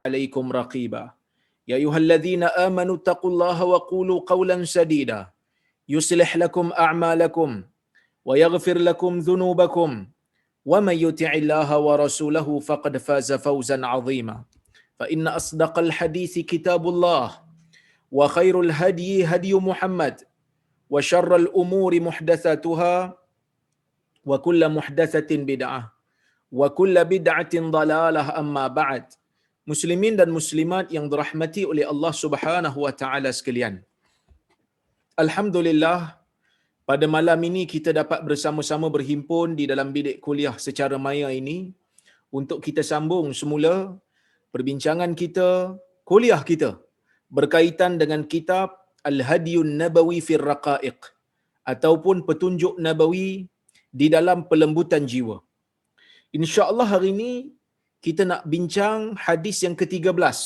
عليكم رقيبا يا أيها الذين آمنوا اتقوا الله وقولوا قولا سديدا يصلح لكم أعمالكم ويغفر لكم ذنوبكم ومن يطع الله ورسوله فقد فاز فوزا عظيما فإن أصدق الحديث كتاب الله وخير الهدي هدي محمد وشر الأمور محدثاتها وكل محدثة بدعة وكل بدعة ضلالة أما بعد. Muslimin dan muslimat yang dirahmati oleh Allah Subhanahu wa taala sekalian. Alhamdulillah, pada malam ini kita dapat bersama-sama berhimpun di dalam bilik kuliah secara maya ini untuk kita sambung semula perbincangan kita, kuliah kita berkaitan dengan kitab Al-Hadiyun Nabawi fir Raqaiq ataupun petunjuk nabawi di dalam pelembutan jiwa. Insya-Allah hari ini kita nak bincang hadis yang ke-13.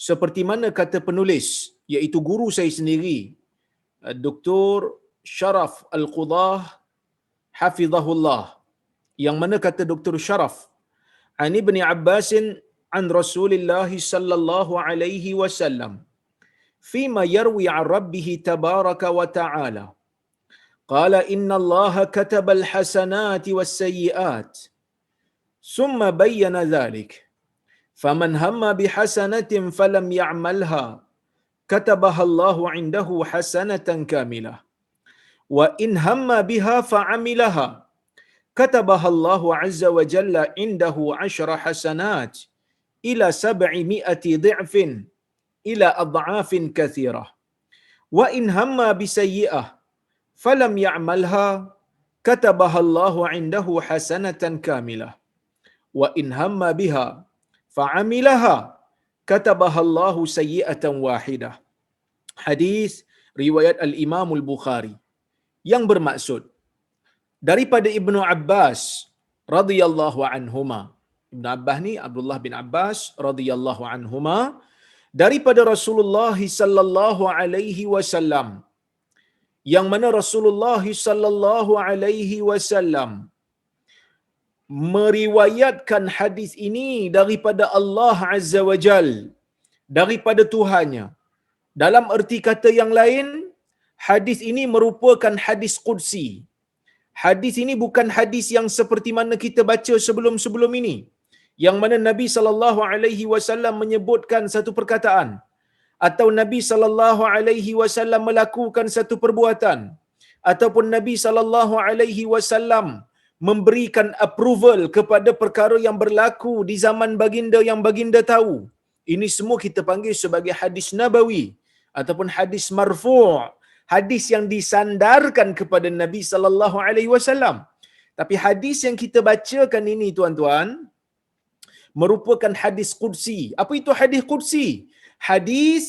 Seperti mana kata penulis, iaitu guru saya sendiri, Dr. Sharaf Al-Qudah hafizahullah, yang mana kata Dr. Sharaf, an Ibn Abbas an Rasulillah sallallahu alaihi wasallam fima yarwi an rabbih tabaraka wa ta'ala qala inna Allah kataba al-hasanati was-sayyi'at ثم بين ذلك فمن هم بحسنة فلم يعملها كتبها الله عنده حسنة كاملة وإن هم بها فعملها كتبها الله عز وجل عنده 10 حسنات إلى 700 ضعف إلى أضعاف كثيرة وإن هم بسيئة فلم يعملها كتبها الله عنده حسنة كاملة wa in hamma biha fa'amilaha katabaha Allahu sayyi'atan wahidah. Hadis riwayat al-Imam al-Bukhari yang bermaksud daripada Ibnu Abbas radhiyallahu anhuma. Ibnu Abbas ni Abdullah bin Abbas radhiyallahu anhuma, daripada Rasulullah sallallahu alaihi wasallam, yang mana Rasulullah sallallahu alaihi wasallam meriwayatkan hadis ini daripada Allah Azza wa Jal, daripada Tuhannya. Dalam erti kata yang lain, hadis ini merupakan hadis qudsi. Hadis ini bukan hadis yang seperti mana kita baca sebelum-sebelum ini, yang mana Nabi sallallahu alaihi wasallam menyebutkan satu perkataan atau Nabi sallallahu alaihi wasallam melakukan satu perbuatan ataupun Nabi sallallahu alaihi wasallam memberikan approval kepada perkara yang berlaku di zaman baginda yang baginda tahu. Ini semua kita panggil sebagai hadis nabawi ataupun hadis marfu', hadis yang disandarkan kepada Nabi sallallahu alaihi wasallam. Tapi hadis yang kita bacakan ini tuan-tuan merupakan hadis qudsi. Apa itu hadis qudsi? Hadis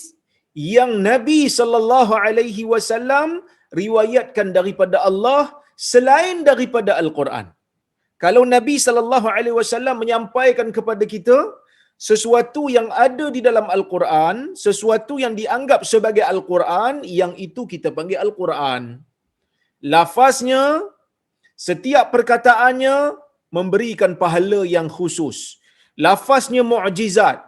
yang Nabi sallallahu alaihi wasallam riwayatkan daripada Allah selain daripada Al-Quran. Kalau Nabi sallallahu alaihi wasallam menyampaikan kepada kita sesuatu yang ada di dalam Al-Quran, sesuatu yang dianggap sebagai Al-Quran, yang itu kita panggil Al-Quran. Lafaznya, setiap perkataannya memberikan pahala yang khusus. Lafaznya mukjizat.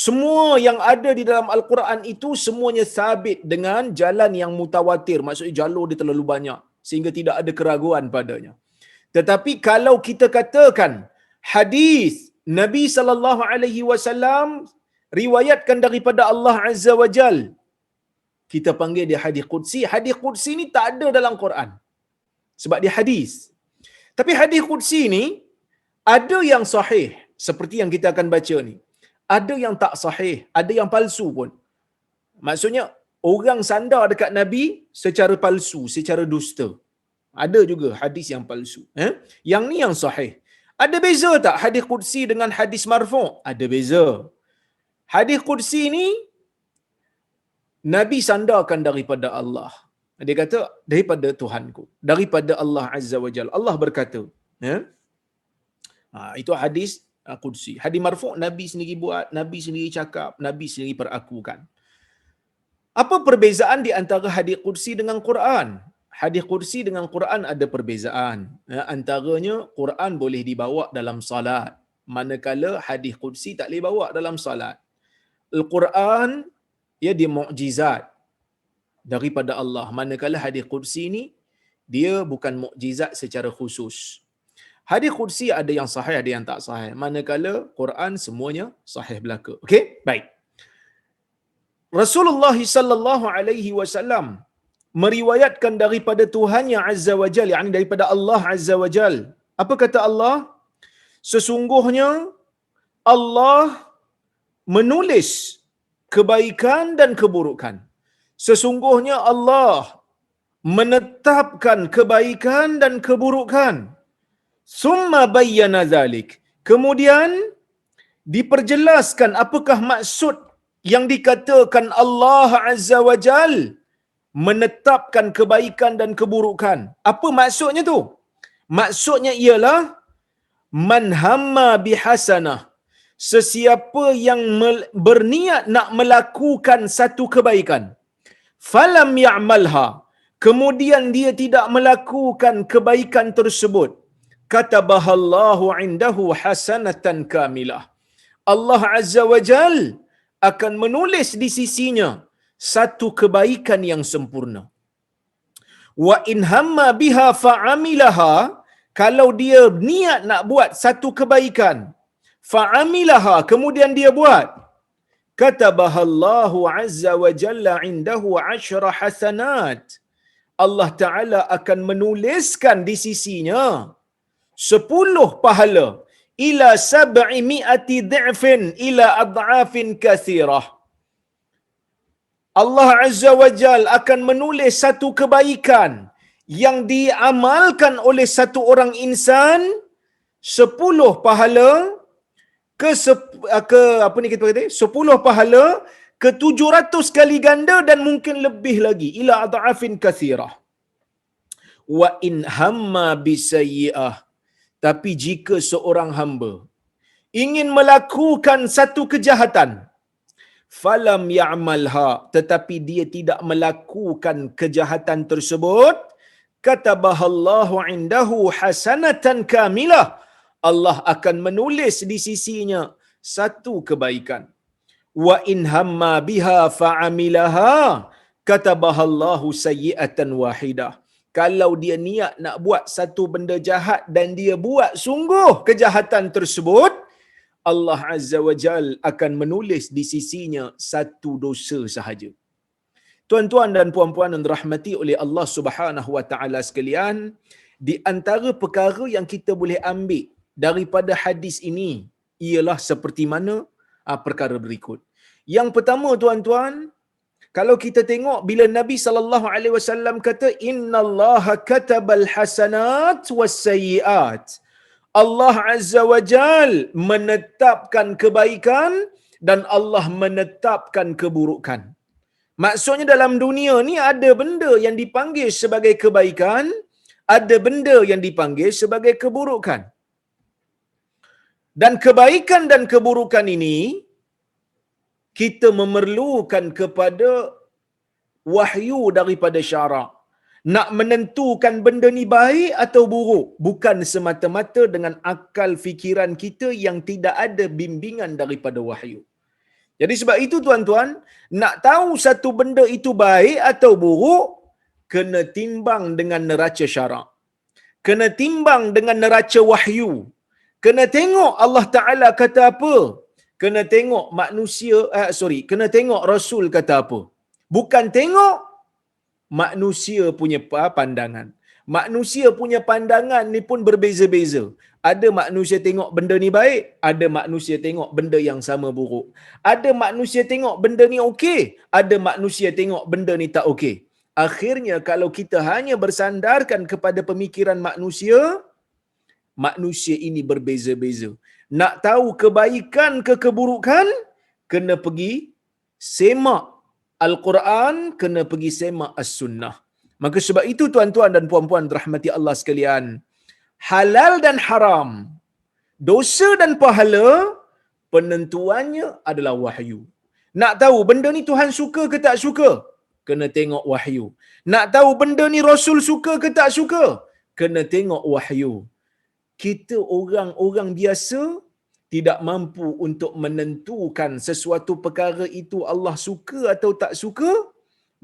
Semua yang ada di dalam Al-Quran itu semuanya sabit dengan jalan yang mutawatir. Maksudnya jalur dia terlalu banyak sehingga tidak ada keraguan padanya. Tetapi kalau kita katakan hadis Nabi sallallahu alaihi wasallam riwayatkan daripada Allah Azza wa Jal, kita panggil dia hadis qudsi. Hadis qudsi ni tak ada dalam Quran sebab dia hadis. Tapi hadis qudsi ni ada yang sahih seperti yang kita akan baca ni. Ada yang tak sahih, ada yang palsu pun. Maksudnya orang sandar dekat Nabi secara palsu, secara dusta. Ada juga hadis yang palsu. Yang ni yang sahih. Ada beza tak hadis qudsi dengan hadis marfu'? Ada beza. Hadis qudsi ni Nabi sandarkan daripada Allah. Dia kata daripada Tuhanku, daripada Allah Azza wa Jalla. Allah berkata, itu hadis qudsi. Hadis marfu' Nabi sendiri buat, Nabi sendiri cakap, Nabi sendiri perakukan. Apa perbezaan di antara hadis qudsi dengan Quran? Hadis qudsi dengan Quran ada perbezaan. Antaranya Quran boleh dibawa dalam salat. Manakala hadis qudsi tak boleh bawa dalam salat. Al-Quran ia dia mukjizat daripada Allah. Manakala hadis qudsi ni dia bukan mukjizat secara khusus. Hadis qudsi ada yang sahih, ada yang tak sahih. Manakala Quran semuanya sahih belaka. Okey? Baik. Rasulullah sallallahu alaihi wasallam meriwayatkan daripada Tuhannya Azza wa Jal, yakni daripada Allah Azza wa Jal. Apa kata Allah? Sesungguhnya Allah menulis kebaikan dan keburukan. Sesungguhnya Allah menetapkan kebaikan dan keburukan. Summa bayyana zalik. Kemudian diperjelaskan apakah maksud yang dikatakan Allah Azza wa Jal menetapkan kebaikan dan keburukan. Apa maksudnya tu? Maksudnya ialah man hamma bihasanah. Sesiapa yang berniat nak melakukan satu kebaikan, falam ya'malha, kemudian dia tidak melakukan kebaikan tersebut, katabahallahu indahu hasanatan kamilah. Allah Azza wa Jal akan menulis di sisinya satu kebaikan yang sempurna. Wa in hamma biha fa'amilaha, kalau dia niat nak buat satu kebaikan, fa'amilaha, kemudian dia buat, katabahallahu azza wa jalla indahu 10 hasanat. Allah Ta'ala akan menuliskan di sisinya 10 pahala, ila 700 dhi'fin ila ad'afin kathirah. Allah Azza wa Jal akan menulis satu kebaikan yang diamalkan oleh satu orang insan 10 pahala ke apa ni kita kata 10 pahala ke 700 kali ganda dan mungkin lebih lagi, ila ad'afin kathirah. Wa in hamma bisayyi'ah, tapi jika seorang hamba ingin melakukan satu kejahatan, falam ya'malha, tetapi dia tidak melakukan kejahatan tersebut, katabahallahu indahu hasanatan kamilah. Allah akan menulis di sisinya satu kebaikan. Wa in hamma biha fa'amilaha, katabahallahu sayyi'atan wahidah. Kalau dia niat nak buat satu benda jahat dan dia buat sungguh kejahatan tersebut, Allah Azza wa Jal akan menulis di sisinya satu dosa sahaja. Tuan-tuan dan puan-puan yang dirahmati oleh Allah Subhanahu wa taala sekalian, di antara perkara yang kita boleh ambil daripada hadis ini ialah seperti mana perkara berikut. Yang pertama, tuan-tuan, kalau kita tengok bila Nabi sallallahu alaihi wasallam kata innallaha katabal hasanat was sayyiat, Allah Azza wa Jal menetapkan kebaikan dan Allah menetapkan keburukan. Maksudnya dalam dunia ni ada benda yang dipanggil sebagai kebaikan, ada benda yang dipanggil sebagai keburukan. Dan kebaikan dan keburukan ini kita memerlukan kepada wahyu daripada syarak. Nak menentukan benda ni baik atau buruk bukan semata-mata dengan akal fikiran kita yang tidak ada bimbingan daripada wahyu. Jadi sebab itu tuan-tuan, nak tahu satu benda itu baik atau buruk, kena timbang dengan neraca syarak. Kena timbang dengan neraca wahyu. Kena tengok Allah Ta'ala kata apa. Kena tengok kena tengok Rasul kata apa. Bukan tengok manusia punya pandangan. Manusia punya pandangan ni pun berbeza-beza. Ada manusia tengok benda ni baik, ada manusia tengok benda yang sama buruk. Ada manusia tengok benda ni okey, ada manusia tengok benda ni tak okey. Akhirnya kalau kita hanya bersandarkan kepada pemikiran manusia, manusia ini berbeza-beza. Nak tahu kebaikan ke keburukan, kena pergi semak Al-Quran, kena pergi semak As-Sunnah. Maka sebab itu tuan-tuan dan puan-puan rahmati Allah sekalian, halal dan haram, dosa dan pahala, penentuannya adalah wahyu. Nak tahu benda ni Tuhan suka ke tak suka? Kena tengok wahyu. Nak tahu benda ni Rasul suka ke tak suka? Kena tengok wahyu. Kita orang-orang biasa tidak mampu untuk menentukan sesuatu perkara itu Allah suka atau tak suka,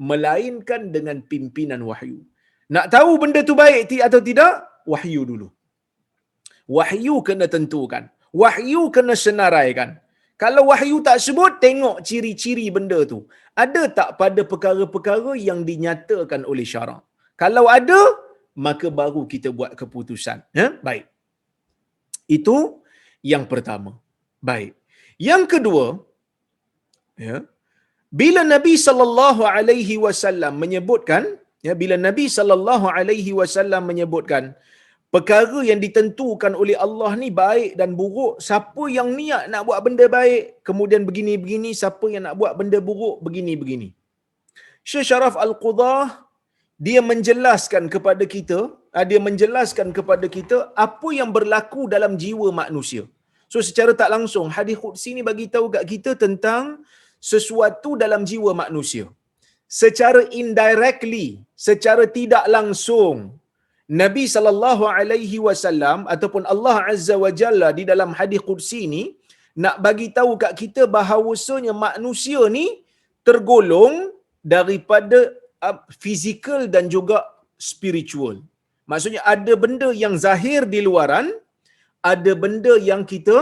melainkan dengan pimpinan wahyu. Nak tahu benda tu baik atau tidak, wahyu dulu. Wahyu kena tentukan. Wahyu kena senaraikan. Kalau wahyu tak sebut, tengok ciri-ciri benda tu. Ada tak pada perkara-perkara yang dinyatakan oleh syarak? Kalau ada, maka baru kita buat keputusan. Baik. Itu yang pertama. Baik. Yang kedua, ya, bila Nabi sallallahu alaihi wasallam menyebutkan, bila Nabi sallallahu alaihi wasallam menyebutkan perkara yang ditentukan oleh Allah ni baik dan buruk, siapa yang niat nak buat benda baik, kemudian begini-begini, siapa yang nak buat benda buruk, begini-begini. Syekh Syaraf Al-Qudah, dia menjelaskan kepada kita apa yang berlaku dalam jiwa manusia. So secara tak langsung, hadis qudsi ni bagi tahu kat kita tentang sesuatu dalam jiwa manusia. Secara indirectly, secara tidak langsung, Nabi sallallahu alaihi wasallam ataupun Allah Azza wa Jalla di dalam hadis qudsi ni nak bagi tahu kat kita bahawasanya manusia ni tergolong daripada fizikal dan juga spiritual. Maksudnya ada benda yang zahir di luaran, ada benda yang kita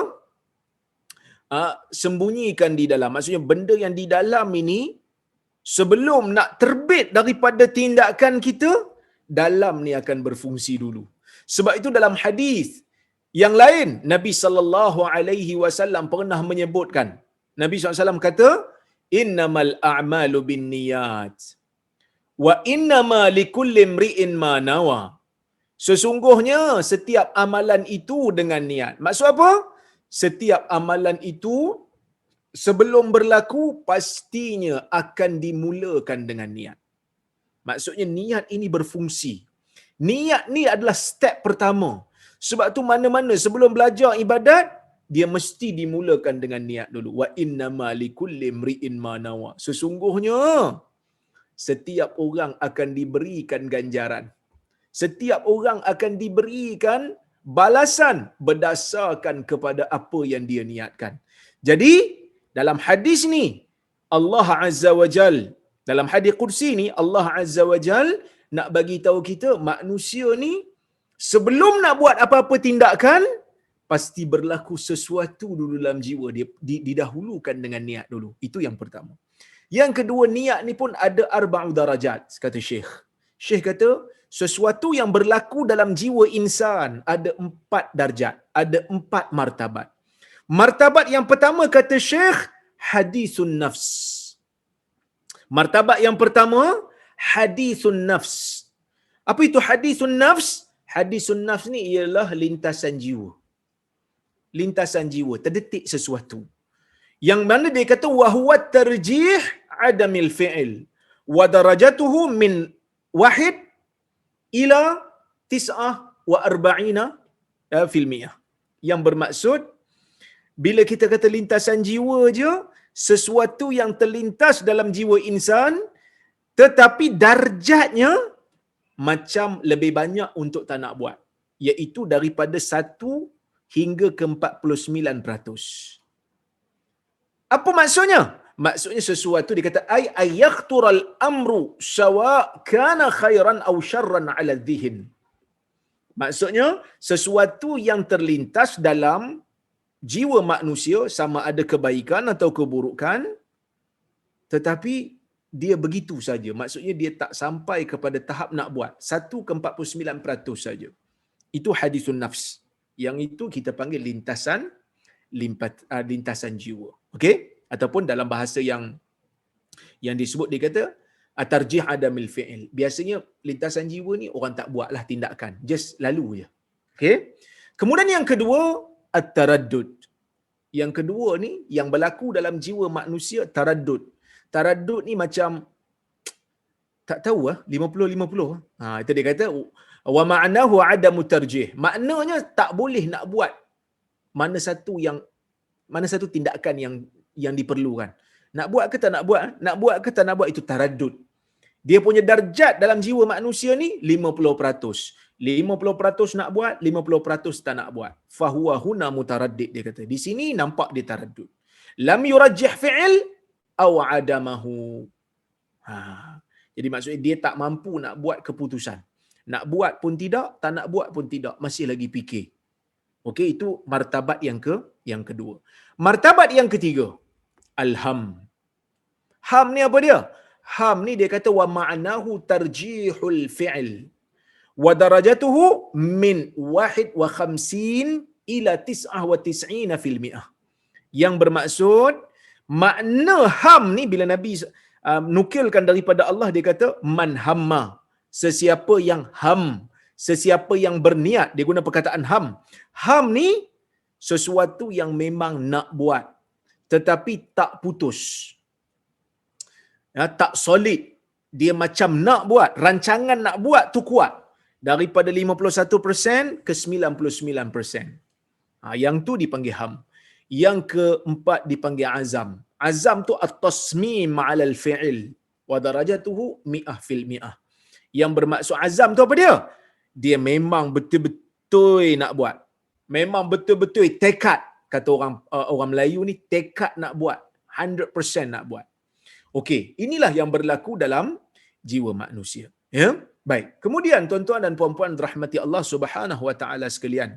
sembunyikan di dalam. Maksudnya benda yang di dalam ini sebelum nak terbit daripada tindakan kita, dalam ni akan berfungsi dulu. Sebab itu dalam hadis yang lain Nabi sallallahu alaihi wasallam pernah menyebutkan. Nabi SAW kata, "Innamal a'malu binniyat wa innama likulli imri'in ma nawa." Sesungguhnya setiap amalan itu dengan niat. Maksud apa? Setiap amalan itu sebelum berlaku pastinya akan dimulakan dengan niat. Maksudnya niat ini berfungsi. Niat ni adalah step pertama. Sebab tu mana-mana sebelum belajar ibadat, dia mesti dimulakan dengan niat dulu. Wa innama likulli imri'in ma nawa. Sesungguhnya setiap orang akan diberikan ganjaran. Setiap orang akan diberikan balasan berdasarkan kepada apa yang dia niatkan. Jadi dalam hadis ni Allah Azza wa Jal, dalam hadis qudsi ni Allah Azza wa Jal nak bagi tahu kita manusia ni sebelum nak buat apa-apa tindakan pasti berlaku sesuatu dulu dalam jiwa dia, didahulukan dengan niat dulu. Itu yang pertama. Yang kedua, niat ni pun ada arba'u darajat, kata Syekh. Syekh kata sesuatu yang berlaku dalam jiwa insan ada 4 darjat, ada 4 martabat. Martabat yang pertama kata Syekh, hadisun nafs. Martabat yang pertama, hadisun nafs. Apa itu hadisun nafs? Hadisun nafs ni ialah lintasan jiwa. Lintasan jiwa, terdetik sesuatu. Yang mana dia kata wahwa tarjih adamil fi'il wa darajatuhu min wahid ila 49%. Yang bermaksud bila kita kata lintasan jiwa je, sesuatu yang terlintas dalam jiwa insan tetapi darjatnya macam lebih banyak untuk tak nak buat, iaitu daripada 1 hingga ke 49%. Apa maksudnya? Maksudnya sesuatu dikata ayakhtural amru sawa kana khairan aw syarran ala dhihn. Maksudnya sesuatu yang terlintas dalam jiwa manusia sama ada kebaikan atau keburukan, tetapi dia begitu saja. Maksudnya dia tak sampai kepada tahap nak buat. 1 ke 49% saja. Itu hadisun nafs. Yang itu kita panggil lintasan jiwa. Okey? Ataupun dalam bahasa yang disebut dia kata tarjih adamil fi'il. Biasanya lintasan jiwa ni orang tak buatlah tindakan, just lalu je. Okey? Kemudian yang kedua, at-taraddud. Yang kedua ni yang berlaku dalam jiwa manusia, taraddud. Taraddud ni macam tak tahu 50-50. Itu dia kata wa ma'nahu adamu tarjih. Maknanya tak boleh nak buat mana satu tindakan yang diperlukan. Nak buat ke tak nak buat? Nak buat ke tak nak buat, itu taraddud. Dia punya darjat dalam jiwa manusia ni 50%. 50% nak buat, 50% tak nak buat. Fahuwa huna mutaraddid, dia kata. Di sini nampak dia taraddud. Lam yurajjih fi'il aw adamahu. Ha. Jadi maksudnya dia tak mampu nak buat keputusan. Nak buat pun tidak, tak nak buat pun tidak, masih lagi fikir. Okey, itu martabat yang kedua. Martabat yang ketiga, al-ham. Ham ni apa dia? Ham ni dia kata wa ma'nahu tarjihul fi'il wa darajatuhu min 51 ila 99%. Yang bermaksud makna ham ni bila Nabi nukilkan daripada Allah, dia kata man hamma, sesiapa yang ham, sesiapa yang berniat, dia guna perkataan ham. Ham ni sesuatu yang memang nak buat tetapi tak putus. Ya, tak solid. Dia macam nak buat, rancangan nak buat tu kuat. Daripada 51% ke 99%. Yang tu dipanggil ham. Yang keempat dipanggil azam. Azam tu at-tasmim 'ala al-fi'il wa darajatuhu 100%. Yang bermaksud azam tu apa dia? Dia memang betul-betul nak buat. Memang betul-betul tekad, kata orang Melayu ni, tekad nak buat, 100% nak buat. Okey, inilah yang berlaku dalam jiwa manusia. Ya? Baik. Kemudian tuan-tuan dan puan-puan rahmati Allah Subhanahu wa taala sekalian.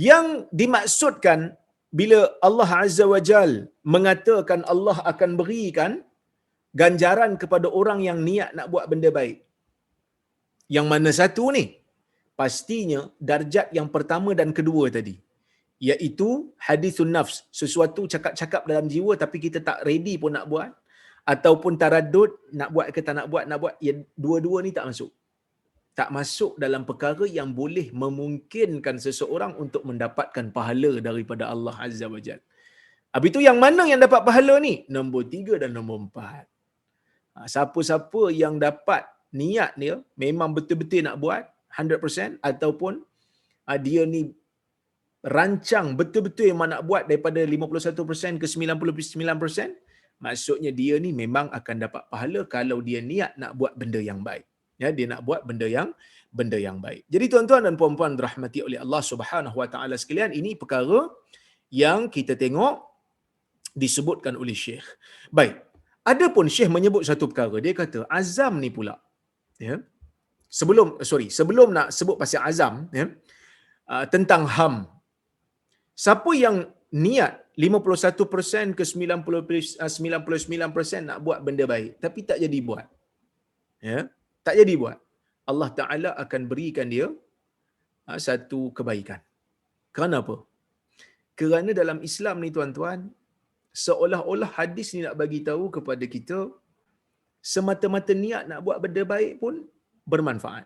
Yang dimaksudkan bila Allah Azza wa Jal mengatakan Allah akan berikan ganjaran kepada orang yang niat nak buat benda baik. Yang mana satu ni? Pastinya darjat yang pertama dan kedua tadi, iaitu hadithun nafs, sesuatu cakap-cakap dalam jiwa tapi kita tak ready pun nak buat, ataupun taraddud, nak buat ke tak nak buat, ya, dua-dua ni tak masuk. Tak masuk dalam perkara yang boleh memungkinkan seseorang untuk mendapatkan pahala daripada Allah Azza wa Jal. Habis itu yang mana yang dapat pahala ni? Nombor 3 dan nombor 4. Siapa-siapa yang dapat niat dia memang betul-betul nak buat 100%, ataupun dia ni rancang betul-betul yang nak buat daripada 51% ke 99%, maksudnya dia ni memang akan dapat pahala kalau dia niat nak buat benda yang baik. Ya, dia nak buat benda yang baik. Jadi tuan-tuan dan puan-puan rahmati oleh Allah Subhanahu wa taala sekalian, ini perkara yang kita tengok disebutkan oleh Syekh. Baik. Adapun Syekh menyebut satu perkara, dia kata azam ni pula. Ya. Sebelum nak sebut pasal azam, ya, tentang ham. Siapa yang niat 51% ke 99% nak buat benda baik tapi tak jadi buat, ya, tak jadi buat, Allah Taala akan berikan dia satu kebaikan. Kenapa? Kerana dalam Islam ni tuan-tuan, seolah-olah hadis ni nak bagi tahu kepada kita semata-mata niat nak buat benda baik pun bermanfaat.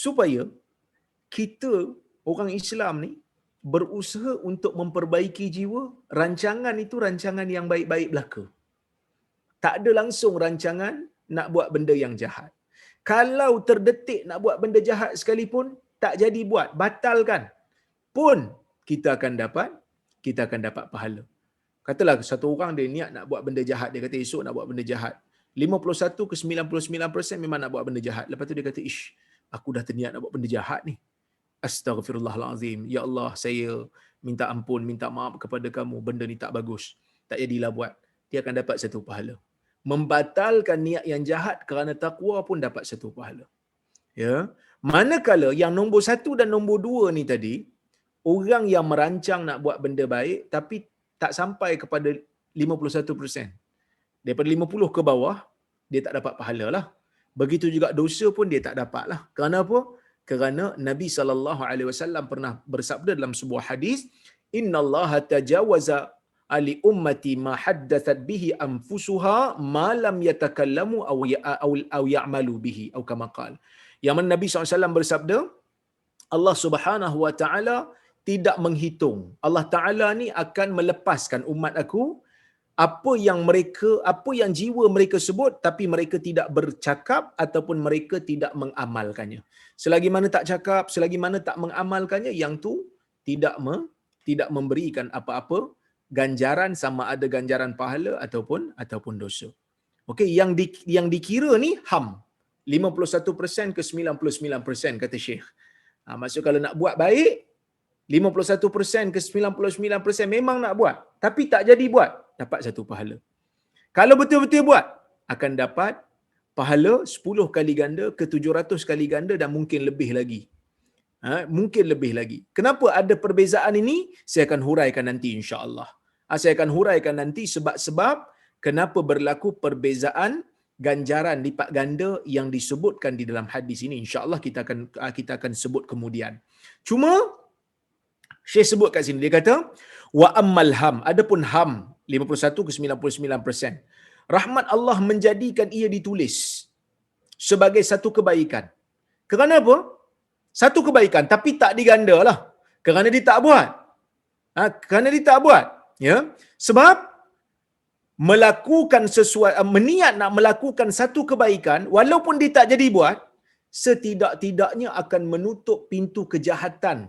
Supaya kita orang Islam ni berusaha untuk memperbaiki jiwa, rancangan itu rancangan yang baik-baik belaka. Tak ada langsung rancangan nak buat benda yang jahat. Kalau terdetik nak buat benda jahat sekalipun, tak jadi buat, batalkan pun kita akan dapat pahala. Katalah satu orang dia niat nak buat benda jahat, dia kata esok nak buat benda jahat. 51 ke 99% memang nak buat benda jahat. Lepas tu dia kata, aku dah terniat nak buat benda jahat ni. Astaghfirullahalazim. Ya Allah, saya minta ampun, minta maaf kepada kamu. Benda ni tak bagus. Tak jadilah buat. Dia akan dapat satu pahala. Membatalkan niat yang jahat kerana takwa pun dapat satu pahala. Ya. Manakala yang nombor 1 dan nombor 2 ni tadi, orang yang merancang nak buat benda baik tapi tak sampai kepada 51%. Daripada 50 ke bawah, dia tak dapat pahala lah. Begitu juga dosa pun dia tak dapat lah. Kerana apa? Kerana Nabi SAW pernah bersabda dalam sebuah hadis, innallaha tajawaza ali ummati ma haddathat bihi anfusuha ma lam yatakallamu aw ya'malu bihi atau kama qala. Yang mana Nabi SAW bersabda, Allah Subhanahu wa taala tidak menghitung. Allah Taala ni akan melepaskan umat aku apa yang jiwa mereka sebut tapi mereka tidak bercakap ataupun mereka tidak mengamalkannya. Selagi mana tak cakap, selagi mana tak mengamalkannya, yang tu tidak memberikan apa-apa ganjaran, sama ada ganjaran pahala ataupun dosa. Okey, yang dikira ni ham. 51% ke 99% kata Syekh. Maksud kalau nak buat baik, 51% ke 99% memang nak buat. Tapi tak jadi buat, dapat satu pahala. Kalau betul-betul buat, akan dapat pahala 10 kali ganda ke 700 kali ganda dan mungkin lebih lagi. Mungkin lebih lagi. Kenapa ada perbezaan ini? Saya akan huraikan nanti insya-Allah. Saya akan huraikan nanti sebab-sebab kenapa berlaku perbezaan ganjaran lipat ganda yang disebutkan di dalam hadis ini. Insya-Allah kita akan sebut kemudian. Cuma Syekh sebut kat sini, dia kata wa ammal ham, adapun ham 51 ke 99%. Rahmat Allah menjadikan ia ditulis sebagai satu kebaikan. Kerana apa? Satu kebaikan tapi tak digandalah. Kerana dia tak buat. Kerana dia tak buat, ya. Sebab melakukan sesuatu, meniat nak melakukan satu kebaikan walaupun dia tak jadi buat, setidak-tidaknya akan menutup pintu kejahatan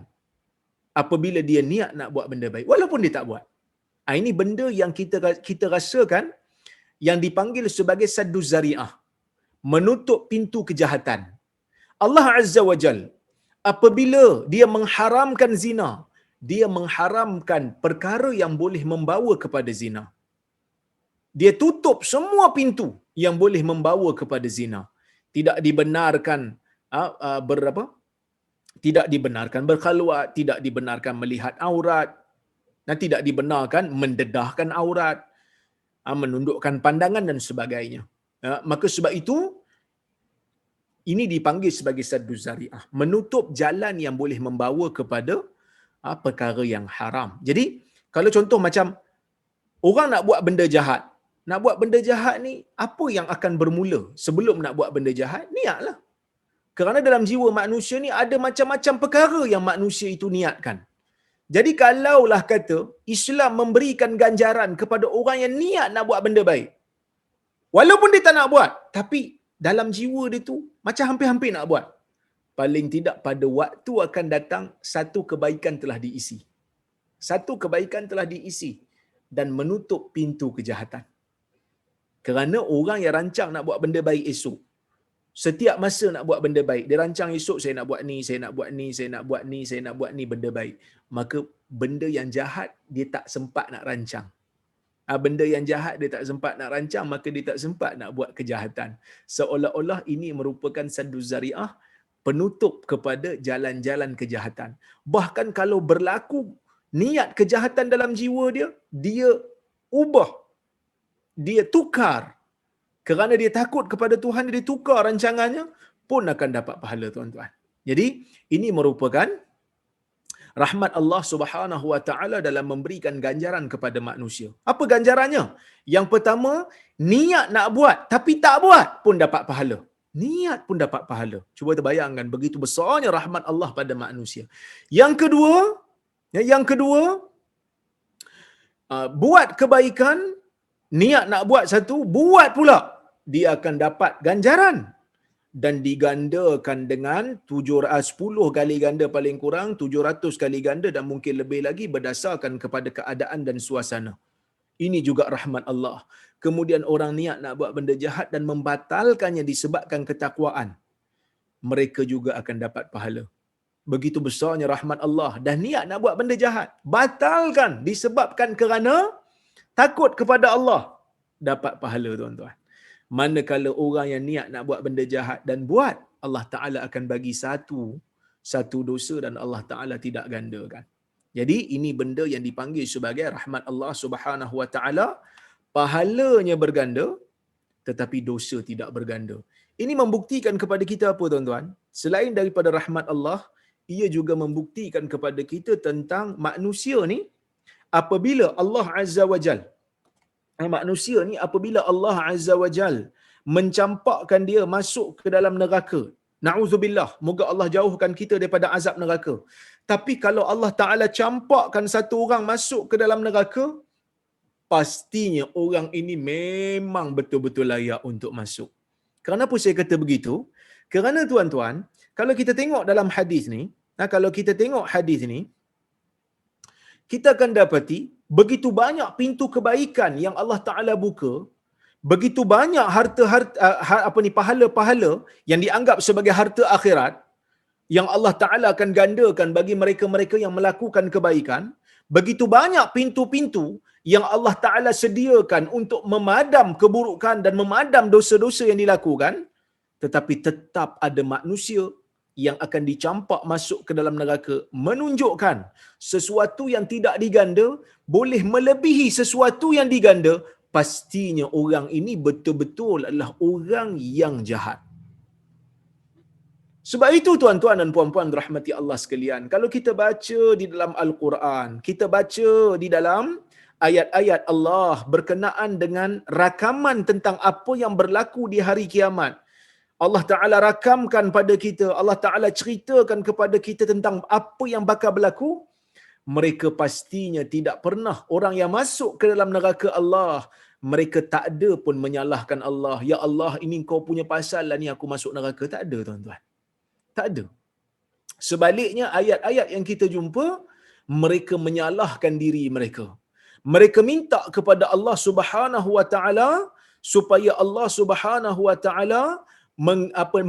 apabila dia niat nak buat benda baik walaupun dia tak buat. Ini benda yang kita rasakan yang dipanggil sebagai sadduz zari'ah, menutup pintu kejahatan. Allah Azza wa Jal apabila dia mengharamkan zina, dia mengharamkan perkara yang boleh membawa kepada zina. Dia tutup semua pintu yang boleh membawa kepada zina. Tidak dibenarkan tidak dibenarkan berkhaluat, tidak dibenarkan melihat aurat, dan tidak dibenarkan mendedahkan aurat, menundukkan pandangan dan sebagainya. Maka sebab itu ini dipanggil sebagai sadduz zari'ah, menutup jalan yang boleh membawa kepada perkara yang haram. Jadi kalau contoh macam orang nak buat benda jahat, nak buat benda jahat ni, apa yang akan bermula sebelum nak buat benda jahat? Niatlah. Kerana dalam jiwa manusia ni ada macam-macam perkara yang manusia itu niatkan. Jadi kalaulah kata Islam memberikan ganjaran kepada orang yang niat nak buat benda baik, walaupun dia tak nak buat, tapi dalam jiwa dia tu macam hampir-hampir nak buat, paling tidak pada waktu akan datang satu kebaikan telah diisi. Satu kebaikan telah diisi dan menutup pintu kejahatan. Kerana orang yang rancang nak buat benda baik esok, setiap masa nak buat benda baik, dia rancang esok saya nak buat ni, saya nak buat ni, saya nak buat ni, saya nak buat ni benda baik. Maka benda yang jahat dia tak sempat nak rancang. Benda yang jahat dia tak sempat nak rancang, maka dia tak sempat nak buat kejahatan. Seolah-olah ini merupakan sadduz zari'ah, penutup kepada jalan-jalan kejahatan. Bahkan kalau berlaku niat kejahatan dalam jiwa dia, dia ubah, dia tukar. Kerana dia takut kepada Tuhan, dia tukar rancangannya, pun akan dapat pahala, tuan-tuan. Jadi ini merupakan rahmat Allah Subhanahu wa taala dalam memberikan ganjaran kepada manusia. Apa ganjarannya? Yang pertama, niat nak buat tapi tak buat pun dapat pahala. Niat pun dapat pahala. Cuba terbayangkan begitu besarnya rahmat Allah pada manusia. Yang kedua, buat kebaikan, niat nak buat satu, buat pula, dia akan dapat ganjaran dan digandakan dengan 10 kali ganda paling kurang, 700 kali ganda dan mungkin lebih lagi berdasarkan kepada keadaan dan suasana. Ini juga rahmat Allah. Kemudian orang niat nak buat benda jahat dan membatalkannya disebabkan ketakwaan, mereka juga akan dapat pahala. Begitu besarnya rahmat Allah. Dan niat nak buat benda jahat, batalkan disebabkan kerana takut kepada Allah, dapat pahala, tuan-tuan. Manakala orang yang niat nak buat benda jahat dan buat, Allah Ta'ala akan bagi satu dosa dan Allah Ta'ala tidak gandakan. Jadi ini benda yang dipanggil sebagai rahmat Allah Subhanahu Wa Ta'ala. Pahalanya berganda tetapi dosa tidak berganda. Ini membuktikan kepada kita apa, tuan-tuan? Selain daripada rahmat Allah, ia juga membuktikan kepada kita tentang manusia ni, apabila Allah Azza wa Jal, manusia ni apabila Allah Azza wa Jal mencampakkan dia masuk ke dalam neraka, na'udzubillah, moga Allah jauhkan kita daripada azab neraka. Tapi kalau Allah Ta'ala campakkan satu orang masuk ke dalam neraka, pastinya orang ini memang betul-betul layak untuk masuk. Kenapa saya kata begitu? Kerana, tuan-tuan, kalau kita tengok dalam hadis ni, kita akan dapati begitu banyak pintu kebaikan yang Allah Ta'ala buka, begitu banyak pahala-pahala yang dianggap sebagai harta akhirat yang Allah Ta'ala akan gandakan bagi mereka-mereka yang melakukan kebaikan. Begitu banyak pintu-pintu yang Allah Ta'ala sediakan untuk memadam keburukan dan memadam dosa-dosa yang dilakukan, tetapi tetap ada manusia yang akan dicampak masuk ke dalam neraka, menunjukkan sesuatu yang tidak diganda boleh melebihi sesuatu yang diganda. Pastinya orang ini betul-betul adalah orang yang jahat. Sebab itu tuan-tuan dan puan-puan rahmati Allah sekalian, kalau kita baca di dalam Al-Quran, kita baca di dalam ayat-ayat Allah berkenaan dengan rakaman tentang apa yang berlaku di hari kiamat, Allah Ta'ala rakamkan pada kita, Allah Ta'ala ceritakan kepada kita tentang apa yang bakal berlaku, mereka pastinya tidak pernah, orang yang masuk ke dalam neraka Allah, mereka tak ada pun menyalahkan Allah. Ya Allah, ini kau punya pasal lah ni aku masuk neraka. Tak ada tuan-tuan. Tak ada. Sebaliknya ayat-ayat yang kita jumpa, mereka menyalahkan diri mereka. Mereka minta kepada Allah Subhanahu wa taala supaya Allah Subhanahu wa taala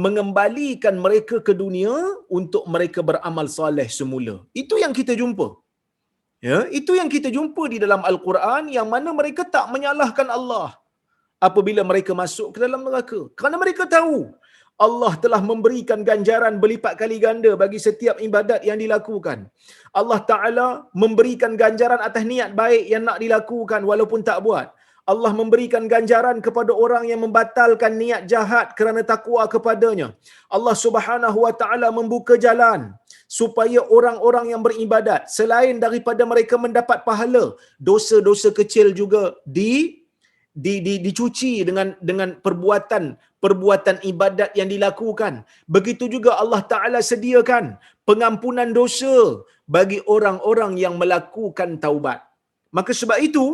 mengembalikan mereka ke dunia untuk mereka beramal soleh semula. Itu yang kita jumpa. Ya, itu yang kita jumpa di dalam Al-Quran, yang mana mereka tak menyalahkan Allah apabila mereka masuk ke dalam neraka. Kerana mereka tahu Allah telah memberikan ganjaran berlipat kali ganda bagi setiap ibadat yang dilakukan. Allah Ta'ala memberikan ganjaran atas niat baik yang nak dilakukan walaupun tak buat. Allah memberikan ganjaran kepada orang yang membatalkan niat jahat kerana takwa kepadanya. Allah Subhanahu wa taala membuka jalan supaya orang-orang yang beribadat, selain daripada mereka mendapat pahala, dosa-dosa kecil juga dicuci dengan perbuatan ibadat yang dilakukan. Begitu juga Allah Ta'ala sediakan pengampunan dosa bagi orang-orang yang melakukan taubat. Maka sebab itu,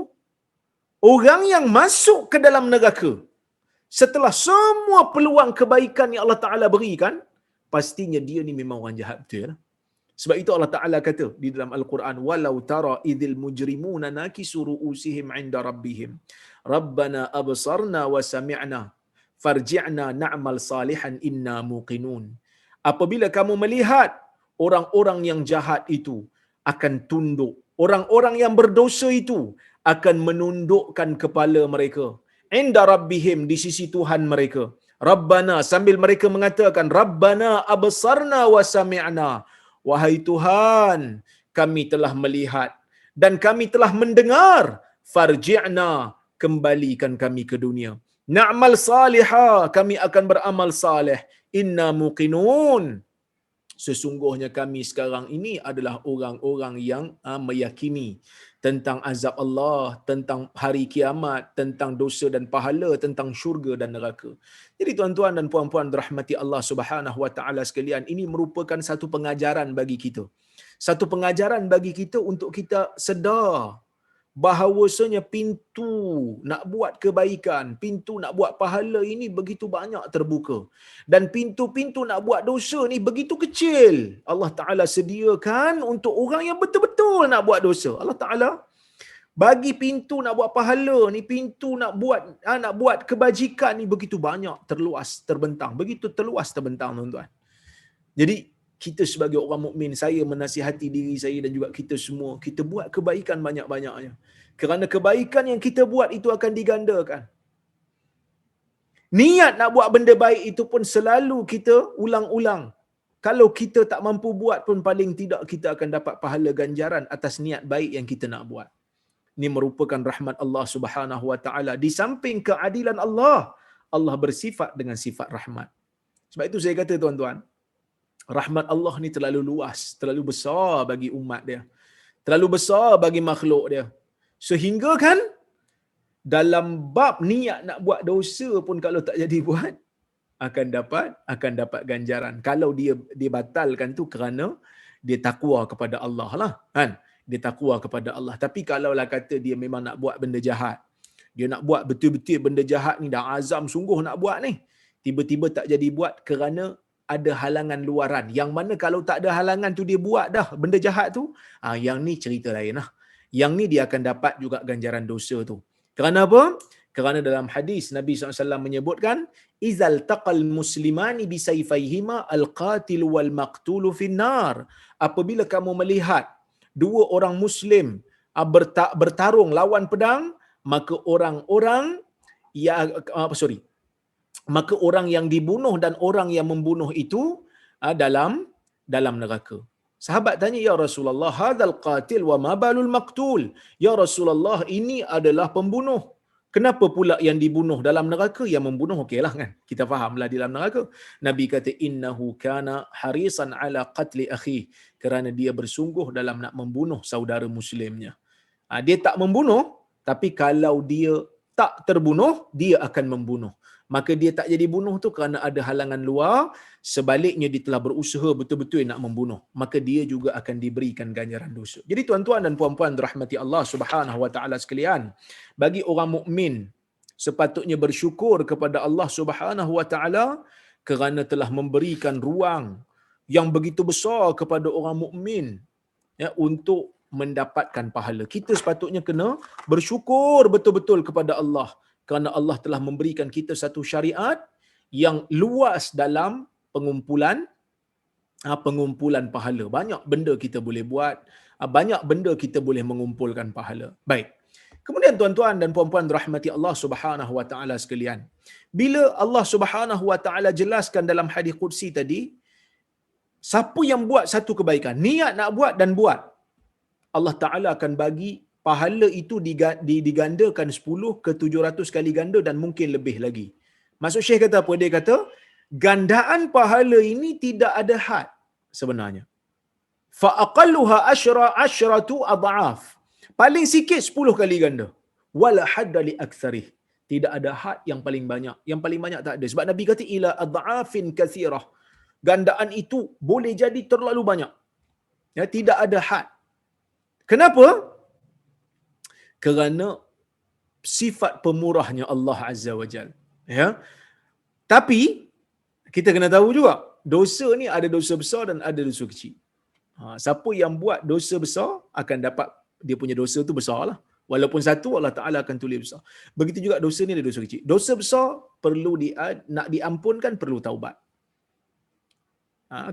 orang yang masuk ke dalam neraka setelah semua peluang kebaikan yang Allah Ta'ala berikan, pastinya dia ni memang orang jahat betul. Sebab itu Allah Ta'ala kata di dalam Al-Quran, walau tara idhil mujrimuna nakisu ru'usihim 'inda rabbihim rabbana absarna wa sami'na farji'na na'mal salihan inna muqinun. Apabila kamu melihat orang-orang yang jahat itu akan tunduk, orang-orang yang berdosa itu akan menundukkan kepala mereka 'inda rabbihim, di sisi Tuhan mereka. Rabbana, sambil mereka mengatakan Rabbana absarna wa sami'na, wahai Tuhan, kami telah melihat dan kami telah mendengar. Farji'na, kembalikan kami ke dunia. Na'mal salihah, kami akan beramal saleh. Inna muqinun, sesungguhnya kami sekarang ini adalah orang-orang yang meyakini tentang azab Allah, tentang hari kiamat, tentang dosa dan pahala, tentang syurga dan neraka. Jadi tuan-tuan dan puan-puan rahmati Allah Subhanahu wa taala sekalian, ini merupakan satu pengajaran bagi kita. Satu pengajaran bagi kita untuk kita sedar bahawasanya pintu nak buat kebaikan, pintu nak buat pahala ini begitu banyak terbuka. Dan pintu-pintu nak buat dosa ni begitu kecil. Allah Ta'ala sediakan untuk orang yang betul-betul nak buat dosa. Allah Ta'ala bagi pintu nak buat pahala ni, pintu nak buat kebajikan ni begitu banyak, terluas, terbentang. Begitu terluas terbentang tuan-tuan. Jadi kita sebagai orang mukmin, saya menasihati diri saya dan juga kita semua, kita buat kebaikan banyak-banyaknya. Kerana kebaikan yang kita buat itu akan digandakan. Niat nak buat benda baik itu pun selalu kita ulang-ulang. Kalau kita tak mampu buat pun, paling tidak kita akan dapat pahala ganjaran atas niat baik yang kita nak buat. Ini merupakan rahmat Allah Subhanahu wa taala. Di samping keadilan Allah, Allah bersifat dengan sifat rahmat. Sebab itu saya kata tuan-tuan, rahmat Allah ni terlalu luas, terlalu besar bagi umat dia, terlalu besar bagi makhluk dia, sehingga kan dalam bab niat nak buat dosa pun kalau tak jadi buat, akan dapat ganjaran. Kalau dia batalkan tu kerana dia takwa kepada Allah lah, kan? Dia takwa kepada Allah. Tapi kalaulah kata dia memang nak buat benda jahat, dia nak buat betul-betul benda jahat ni, dah azam sungguh nak buat ni, tiba-tiba tak jadi buat kerana ada halangan luaran, yang mana kalau tak ada halangan tu dia buat dah benda jahat tu, yang ni cerita lain lah. Yang ni dia akan dapat juga ganjaran dosa tu. Kerana apa? Kerana dalam hadis Nabi SAW menyebutkan, izal taqal muslimani bisayfayhima al-qatil wal maqtulu finnar. Apabila kamu melihat dua orang muslim bertarung lawan pedang, maka orang-orang yang maka orang yang dibunuh dan orang yang membunuh itu dalam neraka. Sahabat tanya, ya Rasulullah, hadzal qatil wa ma balul maqtul? Ya Rasulullah, ini adalah pembunuh. Kenapa pula yang dibunuh dalam neraka? Yang membunuh okeylah kan. Kita fahamlah di dalam neraka. Nabi kata, innahu kana harisan ala qatli akhi. Kerana dia bersungguh dalam nak membunuh saudara muslimnya. Dia tak membunuh, tapi kalau dia tak terbunuh, dia akan membunuh. Maka dia tak jadi bunuh tu kerana ada halangan luar, sebaliknya dia telah berusaha betul-betul nak membunuh, maka dia juga akan diberikan ganjaran dosa. Jadi tuan-tuan dan puan-puan dirahmati Allah Subhanahu wa taala sekalian, bagi orang mukmin sepatutnya bersyukur kepada Allah Subhanahu wa taala kerana telah memberikan ruang yang begitu besar kepada orang mukmin ya untuk mendapatkan pahala. Kita sepatutnya kena bersyukur betul-betul kepada Allah kerana Allah telah memberikan kita satu syariat yang luas dalam pengumpulan pahala. Banyak benda kita boleh buat, banyak benda kita boleh mengumpulkan pahala. Baik. Kemudian tuan-tuan dan puan-puan rahmati Allah Subhanahu wa taala sekalian, bila Allah Subhanahu wa taala jelaskan dalam hadis qudsi tadi, siapa yang buat satu kebaikan, niat nak buat dan buat, Allah Taala akan bagi pahala itu digandakan 10 ke 700 kali ganda dan mungkin lebih lagi. Maksud Syekh kata apa? Dia kata, gandaan pahala ini tidak ada had sebenarnya. Fa aqalluha asyratu adhaf. Paling sikit 10 kali ganda. Wala hadda li aktsarih. Tidak ada had yang paling banyak. Yang paling banyak tak ada. Sebab Nabi kata ila adhafin katsirah. Gandaan itu boleh jadi terlalu banyak. Ya, tidak ada had. Kenapa? Kerana sifat pemurahnya Allah Azza wa Jal. Ya. Tapi kita kena tahu juga, dosa ni ada dosa besar dan ada dosa kecil. Siapa yang buat dosa besar akan dapat dia punya dosa tu besarlah. Walaupun satu, Allah Taala akan tulis besar. Begitu juga dosa ni ada dosa kecil. Dosa besar perlu nak diampunkan, perlu taubat.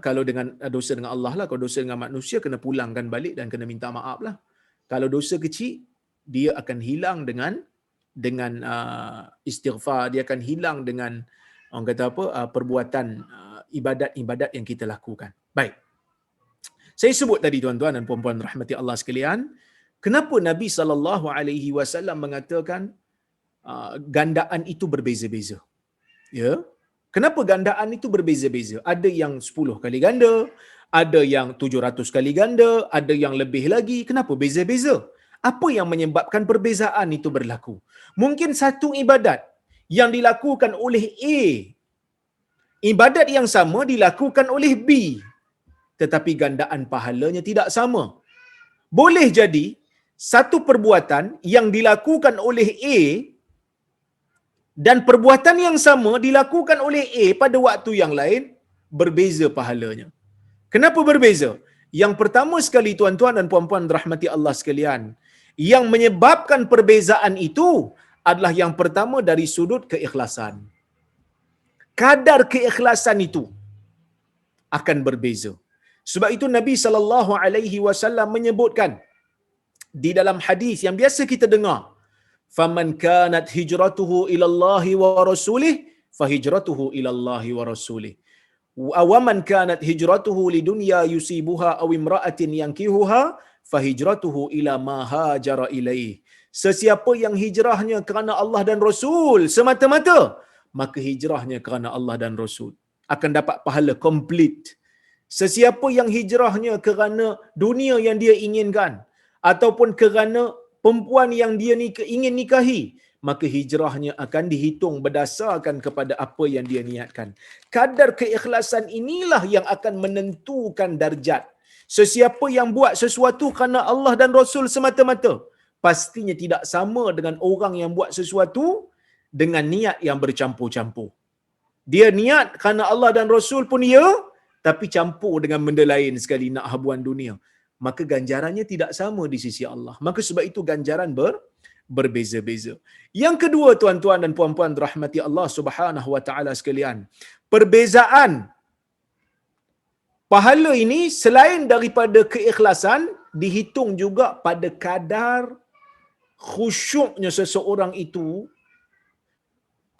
Kalau dengan dosa dengan Allah lah, kalau dosa dengan manusia kena pulangkan balik dan kena minta maaf lah. Kalau dosa kecil, dia akan hilang dengan istighfar, dia akan hilang dengan orang kata apa, perbuatan ibadat-ibadat yang kita lakukan. Baik. Saya sebut tadi tuan-tuan dan puan-puan rahmati Allah sekalian, kenapa Nabi SAW mengatakan gandaan itu berbeza-beza. Ya. Kenapa gandaan itu berbeza-beza? Ada yang 10 kali ganda, ada yang 700 kali ganda, ada yang lebih lagi. Kenapa beza-beza? Apa yang menyebabkan perbezaan itu berlaku? Mungkin satu ibadat yang dilakukan oleh A, ibadat yang sama dilakukan oleh B, tetapi gandaan pahalanya tidak sama. Boleh jadi satu perbuatan yang dilakukan oleh A dan perbuatan yang sama dilakukan oleh A pada waktu yang lain, berbeza pahalanya. Kenapa berbeza? Yang pertama sekali tuan-tuan dan puan-puan rahmati Allah sekalian, yang menyebabkan perbezaan itu adalah yang pertama dari sudut keikhlasan. Kadar keikhlasan itu akan berbeza. Sebab itu Nabi SAW menyebutkan di dalam hadis yang biasa kita dengar, faman kanat hijratuhu ila Allah wa rasulih fahijratuhu ila Allah wa rasulih wa man kanat hijratuhu lidunya yusibuha aw imra'atin yankihuha fahijratuhu ila ma hajara ilaih. Sesiapa yang hijrahnya kerana Allah dan Rasul semata-mata, maka hijrahnya kerana Allah dan Rasul akan dapat pahala komplit. Sesiapa yang hijrahnya kerana dunia yang dia inginkan ataupun kerana perempuan yang dia ingin nikahi, maka hijrahnya akan dihitung berdasarkan kepada apa yang dia niatkan. Kadar keikhlasan inilah yang akan menentukan darjat. Sesiapa yang buat sesuatu kerana Allah dan Rasul semata-mata, pastinya tidak sama dengan orang yang buat sesuatu dengan niat yang bercampur-campur. Dia niat kerana Allah dan Rasul pun ya, tapi campur dengan benda lain sekali, nak habuan dunia. Maka ganjarannya tidak sama di sisi Allah. Maka sebab itu ganjaran berbeza-beza. Yang kedua, tuan-tuan dan puan-puan rahmati Allah Subhanahu wa taala sekalian, perbezaan pahala ini selain daripada keikhlasan dihitung juga pada kadar khusyuknya seseorang itu,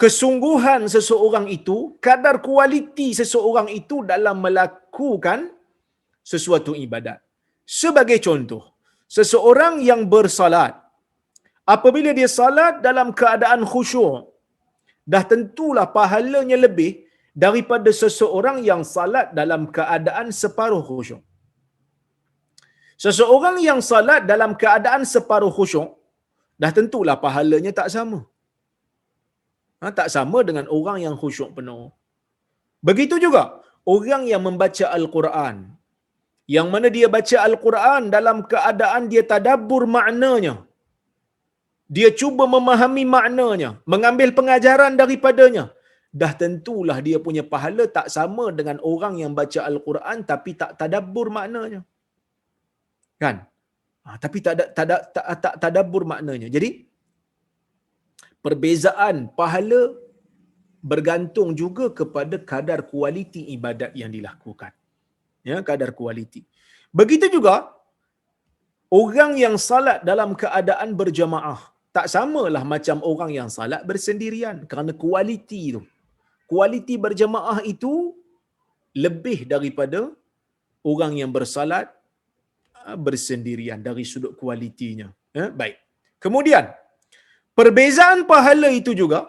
kesungguhan seseorang itu, kadar kualiti seseorang itu dalam melakukan sesuatu ibadat. Sebagai contoh, seseorang yang bersalat, apabila dia salat dalam keadaan khusyuk, dah tentulah pahalanya lebih daripada seseorang yang salat dalam keadaan separuh khusyuk. Seseorang yang salat dalam keadaan separuh khusyuk, dah tentulah pahalanya tak sama. Tak sama dengan orang yang khusyuk penuh. Begitu juga orang yang membaca Al-Quran, yang mana dia baca Al-Quran dalam keadaan dia tadabbur maknanya, dia cuba memahami maknanya, mengambil pengajaran daripadanya, dah tentulah dia punya pahala tak sama dengan orang yang baca Al-Quran tapi tak tadabbur maknanya. Kan? Tapi tak tadabbur maknanya. Jadi perbezaan pahala bergantung juga kepada kadar kualiti ibadat yang dilakukan. Ya, kadar kualiti. Begitu juga orang yang salat dalam keadaan berjamaah, tak samalah macam orang yang salat bersendirian, kerana kualiti itu. Kualiti berjamaah itu lebih daripada orang yang bersalat bersendirian dari sudut kualitinya. Baik. Kemudian, perbezaan pahala itu juga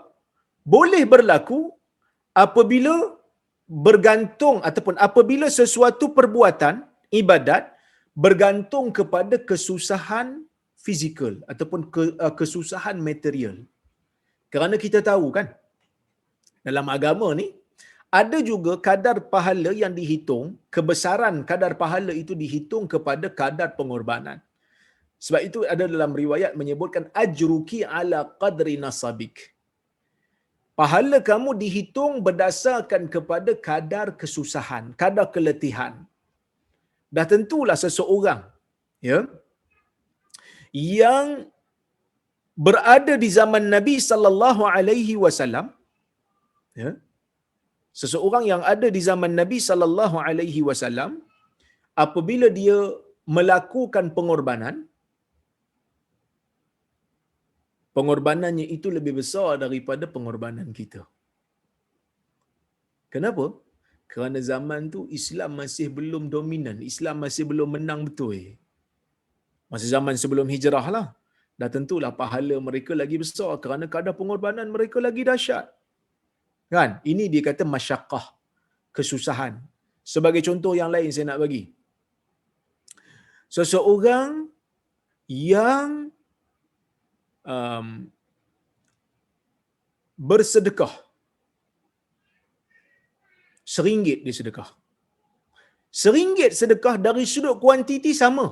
boleh berlaku apabila bergantung ataupun apabila sesuatu perbuatan ibadat bergantung kepada kesusahan fizikal ataupun kesusahan material. Kerana kita tahu kan, dalam agama ni ada juga kadar pahala yang dihitung, kebesaran kadar pahala itu dihitung kepada kadar pengorbanan. Sebab itu ada dalam riwayat menyebutkan ajruki ala qadri nasabik. Pahala kamu dihitung berdasarkan kepada kadar kesusahan, kadar keletihan. Dah tentulah seseorang yang berada di zaman Nabi sallallahu alaihi wasallam, seseorang yang ada di zaman Nabi sallallahu alaihi wasallam, apabila dia melakukan pengorbanannya itu lebih besar daripada pengorbanan kita. Kenapa? Kerana zaman tu Islam masih belum dominan, Islam masih belum menang betul. Masa zaman sebelum hijrah lah, dah tentulah pahala mereka lagi besar kerana kadar pengorbanan mereka lagi dahsyat. Kan? Ini dia kata masyaqqah, kesusahan. Sebagai contoh yang lain saya nak bagi. Seseorang yang bersedekah, RM1 dia sedekah. RM1 sedekah dari sudut kuantiti sama.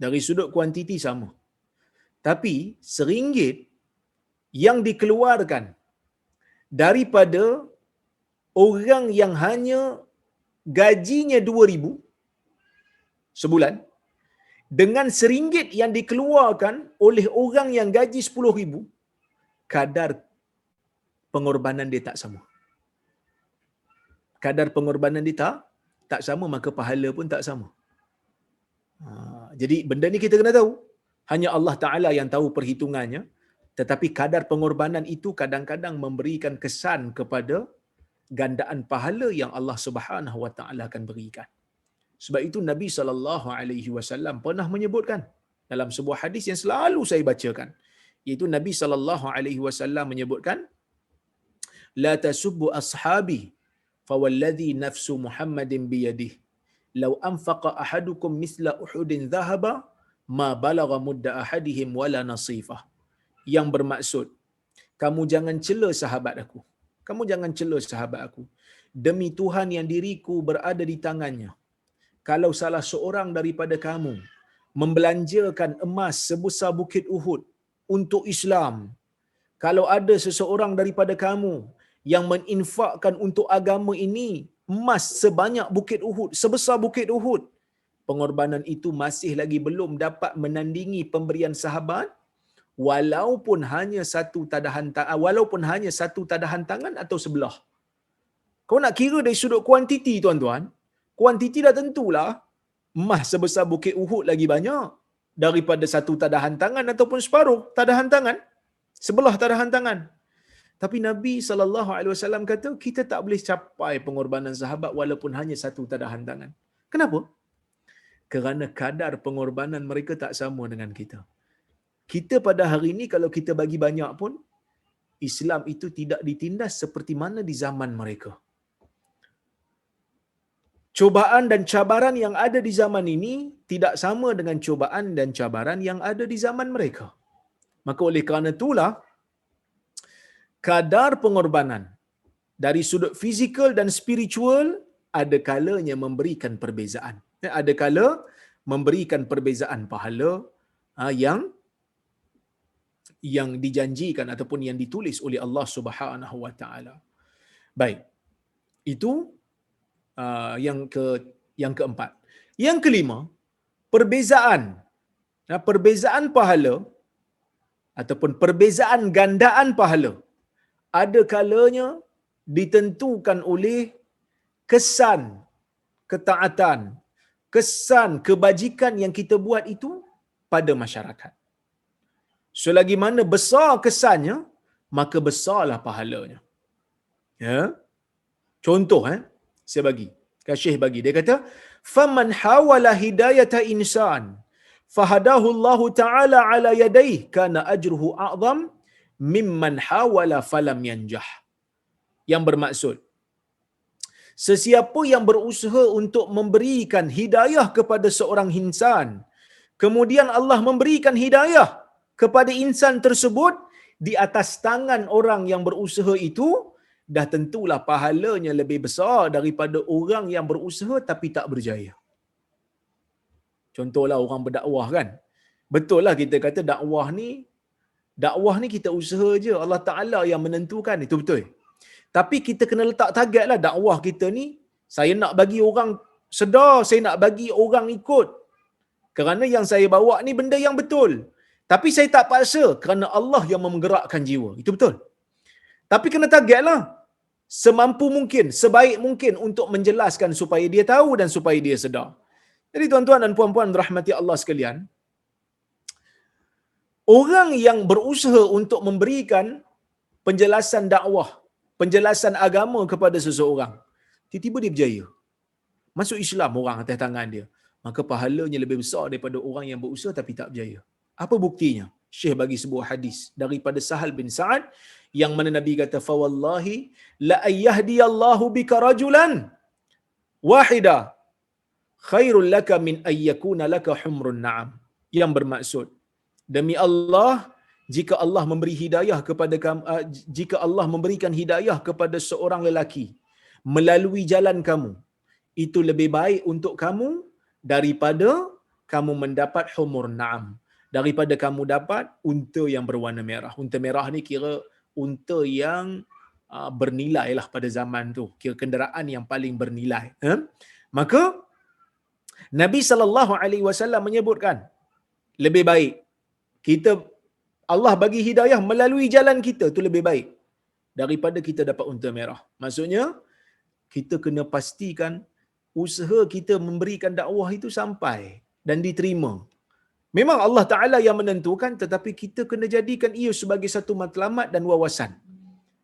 Dari sudut kuantiti sama. Tapi RM1 yang dikeluarkan daripada orang yang hanya gajinya RM2,000 sebulan, dengan RM1 yang dikeluarkan oleh orang yang gaji RM10,000, kadar pengorbanan dia tak sama. Kadar pengorbanan dia tak sama, maka pahala pun tak sama. Jadi benda ni kita kena tahu. Hanya Allah Ta'ala yang tahu perhitungannya. Tetapi kadar pengorbanan itu kadang-kadang memberikan kesan kepada gandaan pahala yang Allah Subhanahu Wa Ta'ala akan berikan. Sebab itu Nabi SAW pernah menyebutkan dalam sebuah hadis yang selalu saya bacakan. Iaitu Nabi SAW menyebutkan, La tasubbu ashabi fawalladhi nafsu Muhammadin biyadih law anfaqa ahadukum mithla uhudin dhahaba ma balagha mudda ahadihim wala nasifah. Yang bermaksud, kamu jangan cela sahabat aku. Kamu jangan cela sahabat aku. Demi Tuhan yang diriku berada di tangannya, kalau salah seorang daripada kamu membelanjakan emas sebesar bukit Uhud untuk Islam, kalau ada seseorang daripada kamu yang meninfakkan untuk agama ini emas sebanyak bukit Uhud, sebesar bukit Uhud, pengorbanan itu masih lagi belum dapat menandingi pemberian sahabat walaupun hanya satu tadahan tangan, walaupun hanya satu tadahan tangan atau sebelah. Kau nak kira dari sudut kuantiti tuan-tuan, kuantiti dah tentulah emas sebesar bukit Uhud lagi banyak daripada satu tadahan tangan ataupun separuh tadahan tangan, sebelah tadahan tangan. Tapi Nabi SAW kata kita tak boleh capai pengorbanan sahabat walaupun hanya satu tadahan tangan. Kenapa? Kerana kadar pengorbanan mereka tak sama dengan kita. Kita pada hari ini kalau kita bagi banyak pun, Islam itu tidak ditindas seperti mana di zaman mereka. Cobaan dan cabaran yang ada di zaman ini tidak sama dengan cobaan dan cabaran yang ada di zaman mereka. Maka oleh kerana itulah, kadar pengorbanan dari sudut fizikal dan spiritual ada kalanya memberikan perbezaan. Ada kala memberikan perbezaan pahala yang dijanjikan ataupun yang ditulis oleh Allah Subhanahu wa taala. Baik. Itu yang keempat. Yang kelima, perbezaan. Perbezaan pahala ataupun perbezaan gandaan pahala ada kalanya ditentukan oleh kesan ketaatan, kesan kebajikan yang kita buat itu pada masyarakat. Selagi mana besar kesannya, maka besarlah pahalanya. Ya. Contoh saya bagi. Syekh bagi. Dia kata, "Faman hawala hidayata insan fahadahu Allah Ta'ala ala yadayhi kana ajruhu a'zam mimman hawala falam yanjah." Yang bermaksud, sesiapa yang berusaha untuk memberikan hidayah kepada seorang insan, kemudian Allah memberikan hidayah kepada insan tersebut di atas tangan orang yang berusaha itu, dah tentulah pahalanya lebih besar daripada orang yang berusaha tapi tak berjaya. Contohlah orang berdakwah kan. Betul lah kita kata dakwah ni kita usaha je, Allah Ta'ala yang menentukan, itu betul. Tapi kita kena letak target lah dakwah kita ni, saya nak bagi orang sedar, saya nak bagi orang ikut. Kerana yang saya bawa ni benda yang betul. Tapi saya tak paksa kerana Allah yang menggerakkan jiwa. Itu betul. Tapi kena target lah. Semampu mungkin, sebaik mungkin untuk menjelaskan supaya dia tahu dan supaya dia sedar. Jadi tuan-tuan dan puan-puan rahmati Allah sekalian, orang yang berusaha untuk memberikan penjelasan dakwah, penjelasan agama kepada seseorang, tiba-tiba dia berjaya. Masuk Islam orang atas tangan dia. Maka pahalanya lebih besar daripada orang yang berusaha tapi tak berjaya. Apa buktinya? Syekh bagi sebuah hadis daripada Sahal bin Sa'ad yang mana Nabi kata, "Fa wallahi la ayyahdiyallahu bika rajulan wahida khairul laka min ayyakuna laka humrun na'am." Yang bermaksud, demi Allah, jika Allah memberi hidayah kepada kamu, jika Allah memberikan hidayah kepada seorang lelaki melalui jalan kamu, itu lebih baik untuk kamu daripada kamu mendapat humur na'am, daripada kamu dapat unta yang berwarna merah. Unta merah ni kira unta yang bernilai lah pada zaman tu, kira kenderaan yang paling bernilai. Maka Nabi SAW menyebutkan, lebih baik kita, Allah bagi hidayah melalui jalan kita tu lebih baik daripada kita dapat unta merah. Maksudnya, kita kena pastikan usaha kita memberikan dakwah itu sampai dan diterima. Memang Allah Ta'ala yang menentukan, tetapi kita kena jadikan ia sebagai satu matlamat dan wawasan.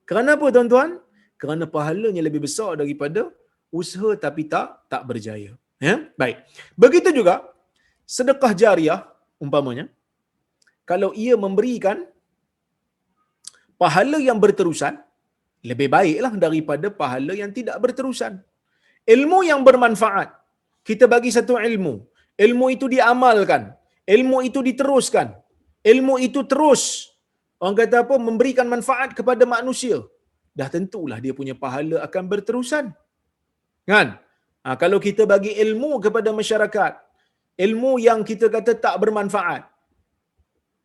Kerana apa tuan-tuan? Kerana pahalanya lebih besar daripada usaha tapi tak berjaya. Ya? Baik. Begitu juga sedekah jariah umpamanya, kalau ia memberikan pahala yang berterusan, lebih baiklah daripada pahala yang tidak berterusan. Ilmu yang bermanfaat, kita bagi satu ilmu, ilmu itu diamalkan, ilmu itu diteruskan, ilmu itu terus, orang kata apa, memberikan manfaat kepada manusia, dah tentulah dia punya pahala akan berterusan. Kan? Kalau kita bagi ilmu kepada masyarakat, ilmu yang kita kata tak bermanfaat,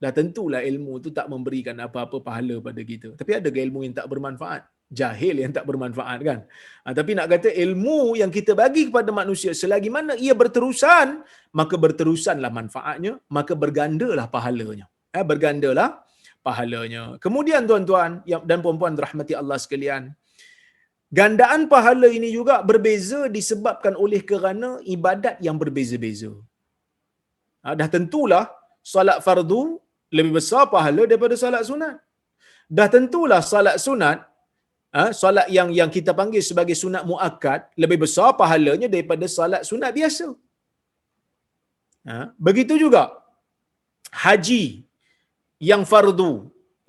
dah tentulah ilmu itu tak memberikan apa-apa pahala pada kita. Tapi ada ilmu yang tak bermanfaat? Jahil yang tak bermanfaat kan? Tapi nak kata ilmu yang kita bagi kepada manusia, selagi mana ia berterusan, maka berterusanlah manfaatnya, maka bergandalah pahalanya. bergandalah pahalanya. Kemudian tuan-tuan dan puan-puan rahmati Allah sekalian, gandaan pahala ini juga berbeza disebabkan oleh kerana ibadat yang berbeza-beza. Dah tentulah solat fardu lebih besar pahala daripada solat sunat. Dah tentulah solat sunat, solat yang kita panggil sebagai sunat muakkad lebih besar pahalanya daripada solat sunat biasa. Begitu juga haji yang fardu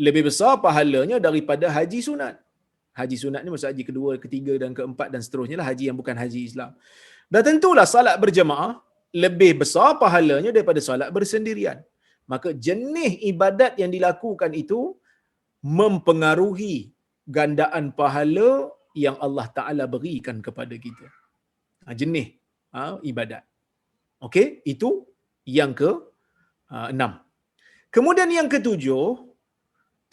lebih besar pahalanya daripada haji sunat. Haji sunat ni maksud haji kedua, ketiga dan keempat dan seterusnya lah, haji yang bukan haji Islam. Dah tentulah salat berjemaah lebih besar pahalanya daripada salat bersendirian. Maka jenis ibadat yang dilakukan itu mempengaruhi gandaan pahala yang Allah Ta'ala berikan kepada kita. Jenis ibadat. Okey, itu yang ke-6. Kemudian yang ke-7,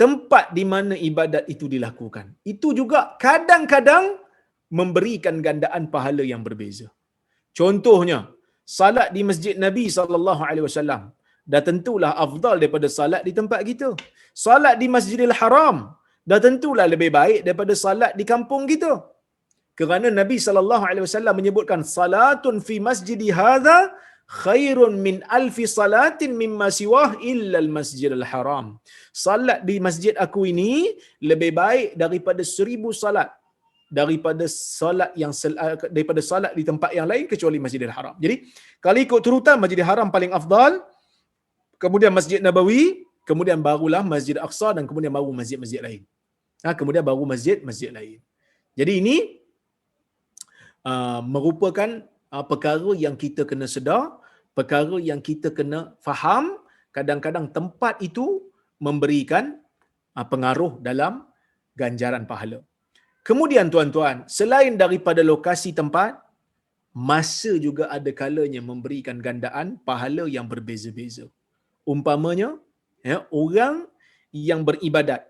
tempat di mana ibadat itu dilakukan. Itu juga kadang-kadang memberikan gandaan pahala yang berbeza. Contohnya, salat di Masjid Nabi SAW dah tentulah afdal daripada salat di tempat kita. Salat di Masjidil Haram dah tentulah lebih baik daripada salat di kampung kita. Kerana Nabi SAW menyebutkan salatun fi masjidi hadza khairun min alfi salatin mimma siwah illa al-masjidil haram. Salat di masjid aku ini lebih baik daripada 1000 salat daripada salat di tempat yang lain kecuali Masjidil Haram. Jadi, kalau ikut turutan, Masjidil Haram paling afdal, kemudian Masjid Nabawi, kemudian barulah Masjid Aqsa dan kemudian baru masjid-masjid lain. Kemudian baru masjid-masjid lain. Jadi ini merupakan perkara yang kita kena sedar, perkara yang kita kena faham. Kadang-kadang tempat itu memberikan pengaruh dalam ganjaran pahala. Kemudian tuan-tuan, selain daripada lokasi tempat, masa juga ada kalanya memberikan gandaan pahala yang berbeza-beza. Umpamanya, orang yang beribadat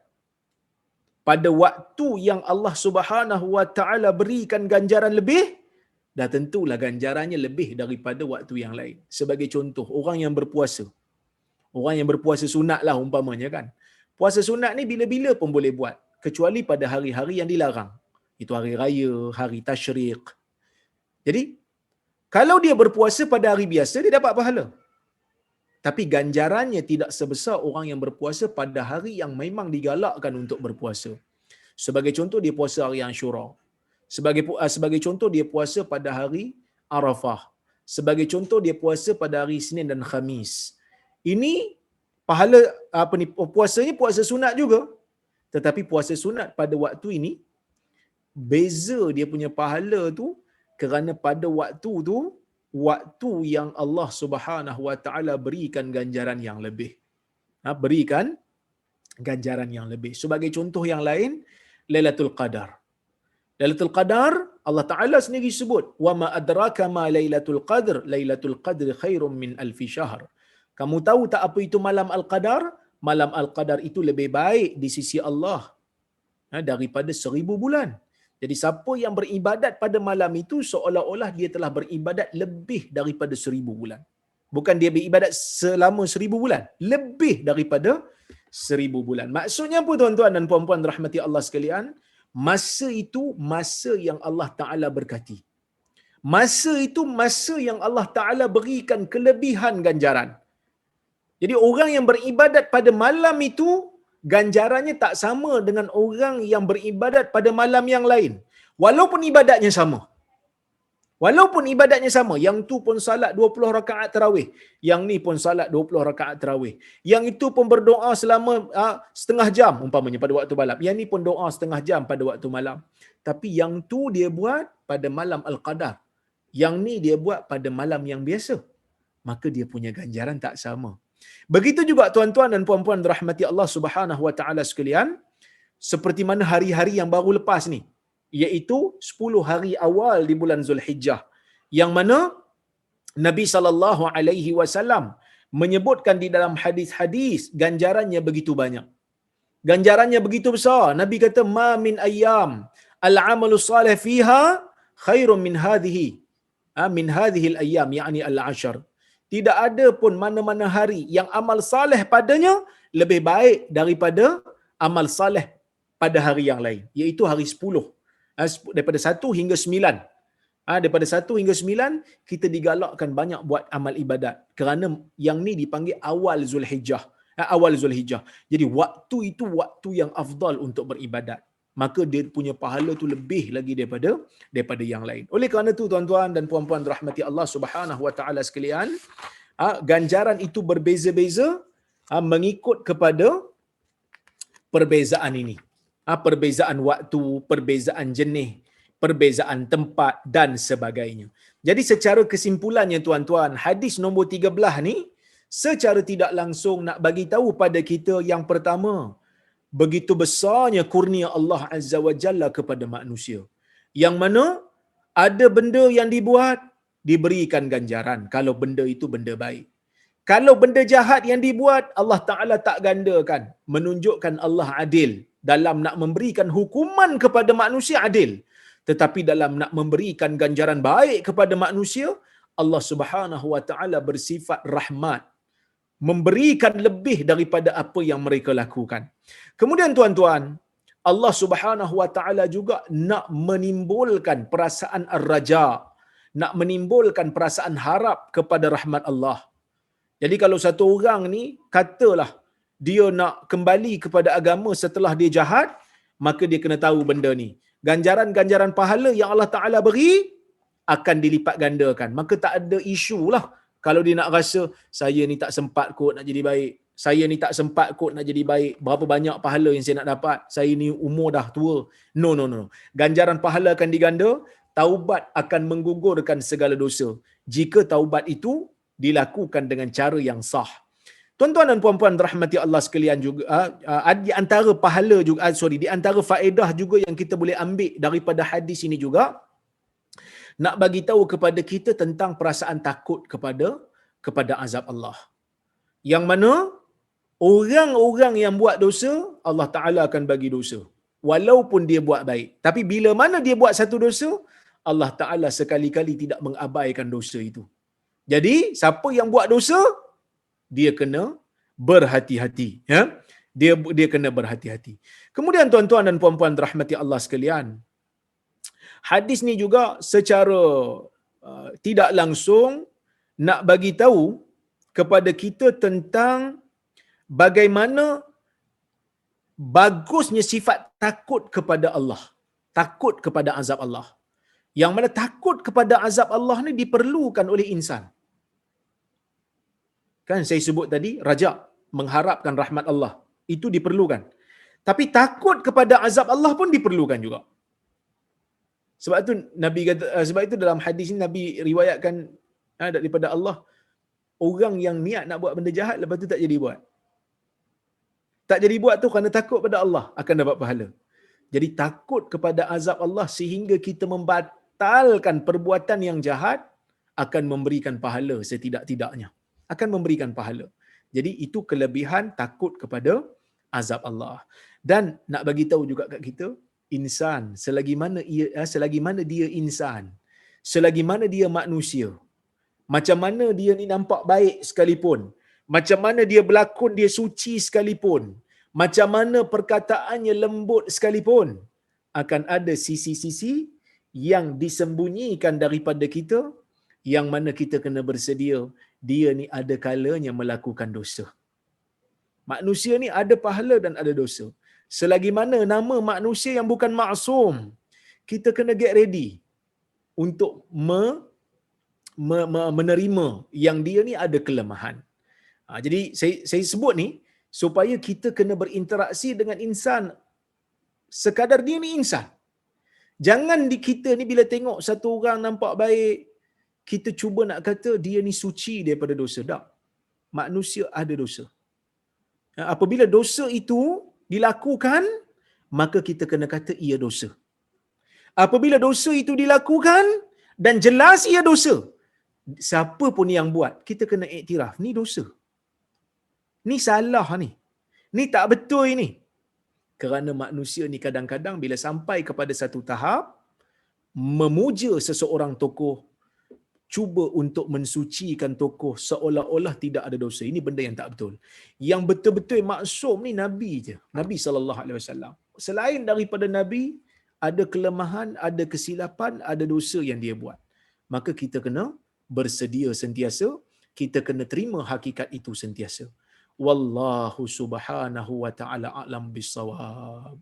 pada waktu yang Allah Subhanahu Wa Taala berikan ganjaran lebih, dah tentulah ganjarannya lebih daripada waktu yang lain. Sebagai contoh, orang yang berpuasa. Orang yang berpuasa sunat lah umpamanya kan. Puasa sunat ni bila-bila pun boleh buat, kecuali pada hari-hari yang dilarang. Itu hari raya, hari tasyrik. Jadi, kalau dia berpuasa pada hari biasa, dia dapat pahala. Tapi ganjarannya tidak sebesar orang yang berpuasa pada hari yang memang digalakkan untuk berpuasa. Sebagai contoh, dia puasa hari Ashura. Sebagai contoh, dia puasa pada hari Arafah. Sebagai contoh, dia puasa pada hari Isnin dan Khamis. Ini pahala puasanya puasa sunat juga. Tetapi puasa sunat pada waktu ini beza dia punya pahala tu kerana pada waktu tu waktu yang Allah Subhanahu Wa Taala berikan ganjaran yang lebih. Berikan ganjaran yang lebih. Sebagai contoh yang lain, Lailatul Qadar. Lailatul Qadar Allah Taala sendiri sebut, "Wa ma adraka ma Lailatul Qadr? Lailatul Qadr khairum min alfi syahr." Kamu tahu tak apa itu malam Al-Qadar? Malam Al-Qadar itu lebih baik di sisi Allah daripada 1000 bulan. Jadi siapa yang beribadat pada malam itu seolah-olah dia telah beribadat lebih daripada 1000 bulan. Bukan dia beribadat selama 1000 bulan, lebih daripada 1000 bulan. Maksudnya apa tuan-tuan dan puan-puan rahmati Allah sekalian? Masa itu masa yang Allah Ta'ala berkati. Masa itu masa yang Allah Ta'ala berikan kelebihan ganjaran. Jadi orang yang beribadat pada malam itu ganjarannya tak sama dengan orang yang beribadat pada malam yang lain. Walaupun ibadatnya sama. Walaupun ibadatnya sama. Yang tu pun salat 20 rakaat tarawih. Yang ni pun salat 20 rakaat tarawih. Yang itu pun berdoa selama setengah jam umpamanya pada waktu malam. Yang ni pun doa setengah jam pada waktu malam. Tapi yang tu dia buat pada malam Al-Qadar. Yang ni dia buat pada malam yang biasa. Maka dia punya ganjaran tak sama. Begitu juga tuan-tuan dan puan-puan rahmati Allah Subhanahu Wa Taala sekalian, seperti mana hari-hari yang baru lepas ni, iaitu 10 hari awal di bulan Zulhijjah, yang mana Nabi sallallahu alaihi wasallam menyebutkan di dalam hadis-hadis ganjarannya begitu banyak. Ganjarannya begitu besar. Nabi kata ma min ayyam al-amalu salih fiha khairun min hadhihi al-ayyam, yakni al-ashr. Tidak ada pun mana-mana hari yang amal saleh padanya lebih baik daripada amal saleh pada hari yang lain, iaitu hari 10. Daripada 1 hingga 9. Daripada 1 hingga 9, kita digalakkan banyak buat amal ibadat. Kerana yang ni dipanggil awal Zulhijjah. Awal Zulhijjah. Jadi waktu itu waktu yang afdal untuk beribadat. Maka dia punya pahala tu lebih lagi daripada yang lain. Oleh kerana tu tuan-tuan dan puan-puan rahmati Allah Subhanahu wa taala sekalian, ganjaran itu berbeza-beza mengikut kepada perbezaan ini. Perbezaan waktu, perbezaan jenis, perbezaan tempat dan sebagainya. Jadi secara kesimpulannya tuan-tuan, hadis nombor 13 ni secara tidak langsung nak bagi tahu pada kita yang pertama, begitu besarnya kurnia Allah Azza wa Jalla kepada manusia. Yang mana ada benda yang dibuat, diberikan ganjaran kalau benda itu benda baik. Kalau benda jahat yang dibuat, Allah Ta'ala tak gandakan. Menunjukkan Allah adil dalam nak memberikan hukuman kepada manusia adil. Tetapi dalam nak memberikan ganjaran baik kepada manusia, Allah Subhanahu Wa Ta'ala bersifat rahmat. Memberikan lebih daripada apa yang mereka lakukan. Kemudian tuan-tuan, Allah Subhanahu Wa Ta'ala juga nak menimbulkan perasaan ar-raja. Nak menimbulkan perasaan harap kepada rahmat Allah. Jadi kalau satu orang ni katalah dia nak kembali kepada agama setelah dia jahat, maka dia kena tahu benda ni. Ganjaran-ganjaran pahala yang Allah Ta'ala beri akan dilipat gandakan. Maka tak ada isu lah kalau dia nak rasa saya ni tak sempat kot nak jadi baik. Saya ni tak sempat kot nak jadi baik. Berapa banyak pahala yang saya nak dapat. Saya ni umur dah tua. No. Ganjaran pahala akan diganda. Taubat akan menggugurkan segala dosa. Jika taubat itu dilakukan dengan cara yang sah. Tuan-tuan dan puan-puan rahmati Allah sekalian juga, di antara pahala juga, di antara faedah juga yang kita boleh ambil daripada hadis ini juga, nak bagi tahu kepada kita tentang perasaan takut kepada azab Allah. Yang mana orang-orang yang buat dosa, Allah Ta'ala akan bagi dosa. Walaupun dia buat baik. Tapi bila mana dia buat satu dosa, Allah Ta'ala sekali-kali tidak mengabaikan dosa itu. Jadi, siapa yang buat dosa, dia kena berhati-hati. Ya? Dia kena berhati-hati. Kemudian tuan-tuan dan puan-puan rahmati Allah sekalian, hadis ni juga secara tidak langsung nak bagi tahu kepada kita tentang bagaimana bagusnya sifat takut kepada Allah. Takut kepada azab Allah. Yang mana takut kepada azab Allah ni diperlukan oleh insan. Kan saya sebut tadi, raja, mengharapkan rahmat Allah. Itu diperlukan. Tapi takut kepada azab Allah pun diperlukan juga. Sebab itu Nabi kata, sebab itu dalam hadis ini Nabi riwayatkan daripada Allah, orang yang niat nak buat benda jahat lepas tu tak jadi buat. Tak jadi buat tu kerana takut pada Allah akan dapat pahala. Jadi takut kepada azab Allah sehingga kita membatalkan perbuatan yang jahat akan memberikan pahala setidak-tidaknya. Akan memberikan pahala. Jadi itu kelebihan takut kepada azab Allah. Dan nak bagi tahu juga kat kita, insan selagi mana dia insan, selagi mana dia manusia, macam mana dia ni nampak baik sekalipun, macam mana dia berlakon dia suci sekalipun, macam mana perkataannya lembut sekalipun, akan ada sisi-sisi yang disembunyikan daripada kita, yang mana kita kena bersedia, dia ni ada kalanya melakukan dosa. Manusia ni ada pahala dan ada dosa. Selagi mana nama manusia yang bukan maksum, kita kena get ready untuk menerima yang dia ni ada kelemahan. Jadi saya sebut ni supaya kita kena berinteraksi dengan insan sekadar dia ni insan. Jangan kita ni bila tengok satu orang nampak baik, kita cuba nak kata dia ni suci daripada dosa. Tak. Manusia ada dosa. Apabila dosa itu dilakukan, maka kita kena kata ia dosa. Apabila dosa itu dilakukan dan jelas ia dosa, siapa pun yang buat, kita kena iktiraf, ni dosa. Ni salah ni. Ni tak betul ini. Kerana manusia ni kadang-kadang bila sampai kepada satu tahap, memuja seseorang tokoh, cuba untuk mensucikan tokoh seolah-olah tidak ada dosa. Ini benda yang tak betul. Yang betul-betul maksum ni Nabi je. Nabi SAW. Selain daripada Nabi, ada kelemahan, ada kesilapan, ada dosa yang dia buat. Maka kita kena bersedia sentiasa, kita kena terima hakikat itu sentiasa. Wallahu subhanahu wa ta'ala a'lam bissawab.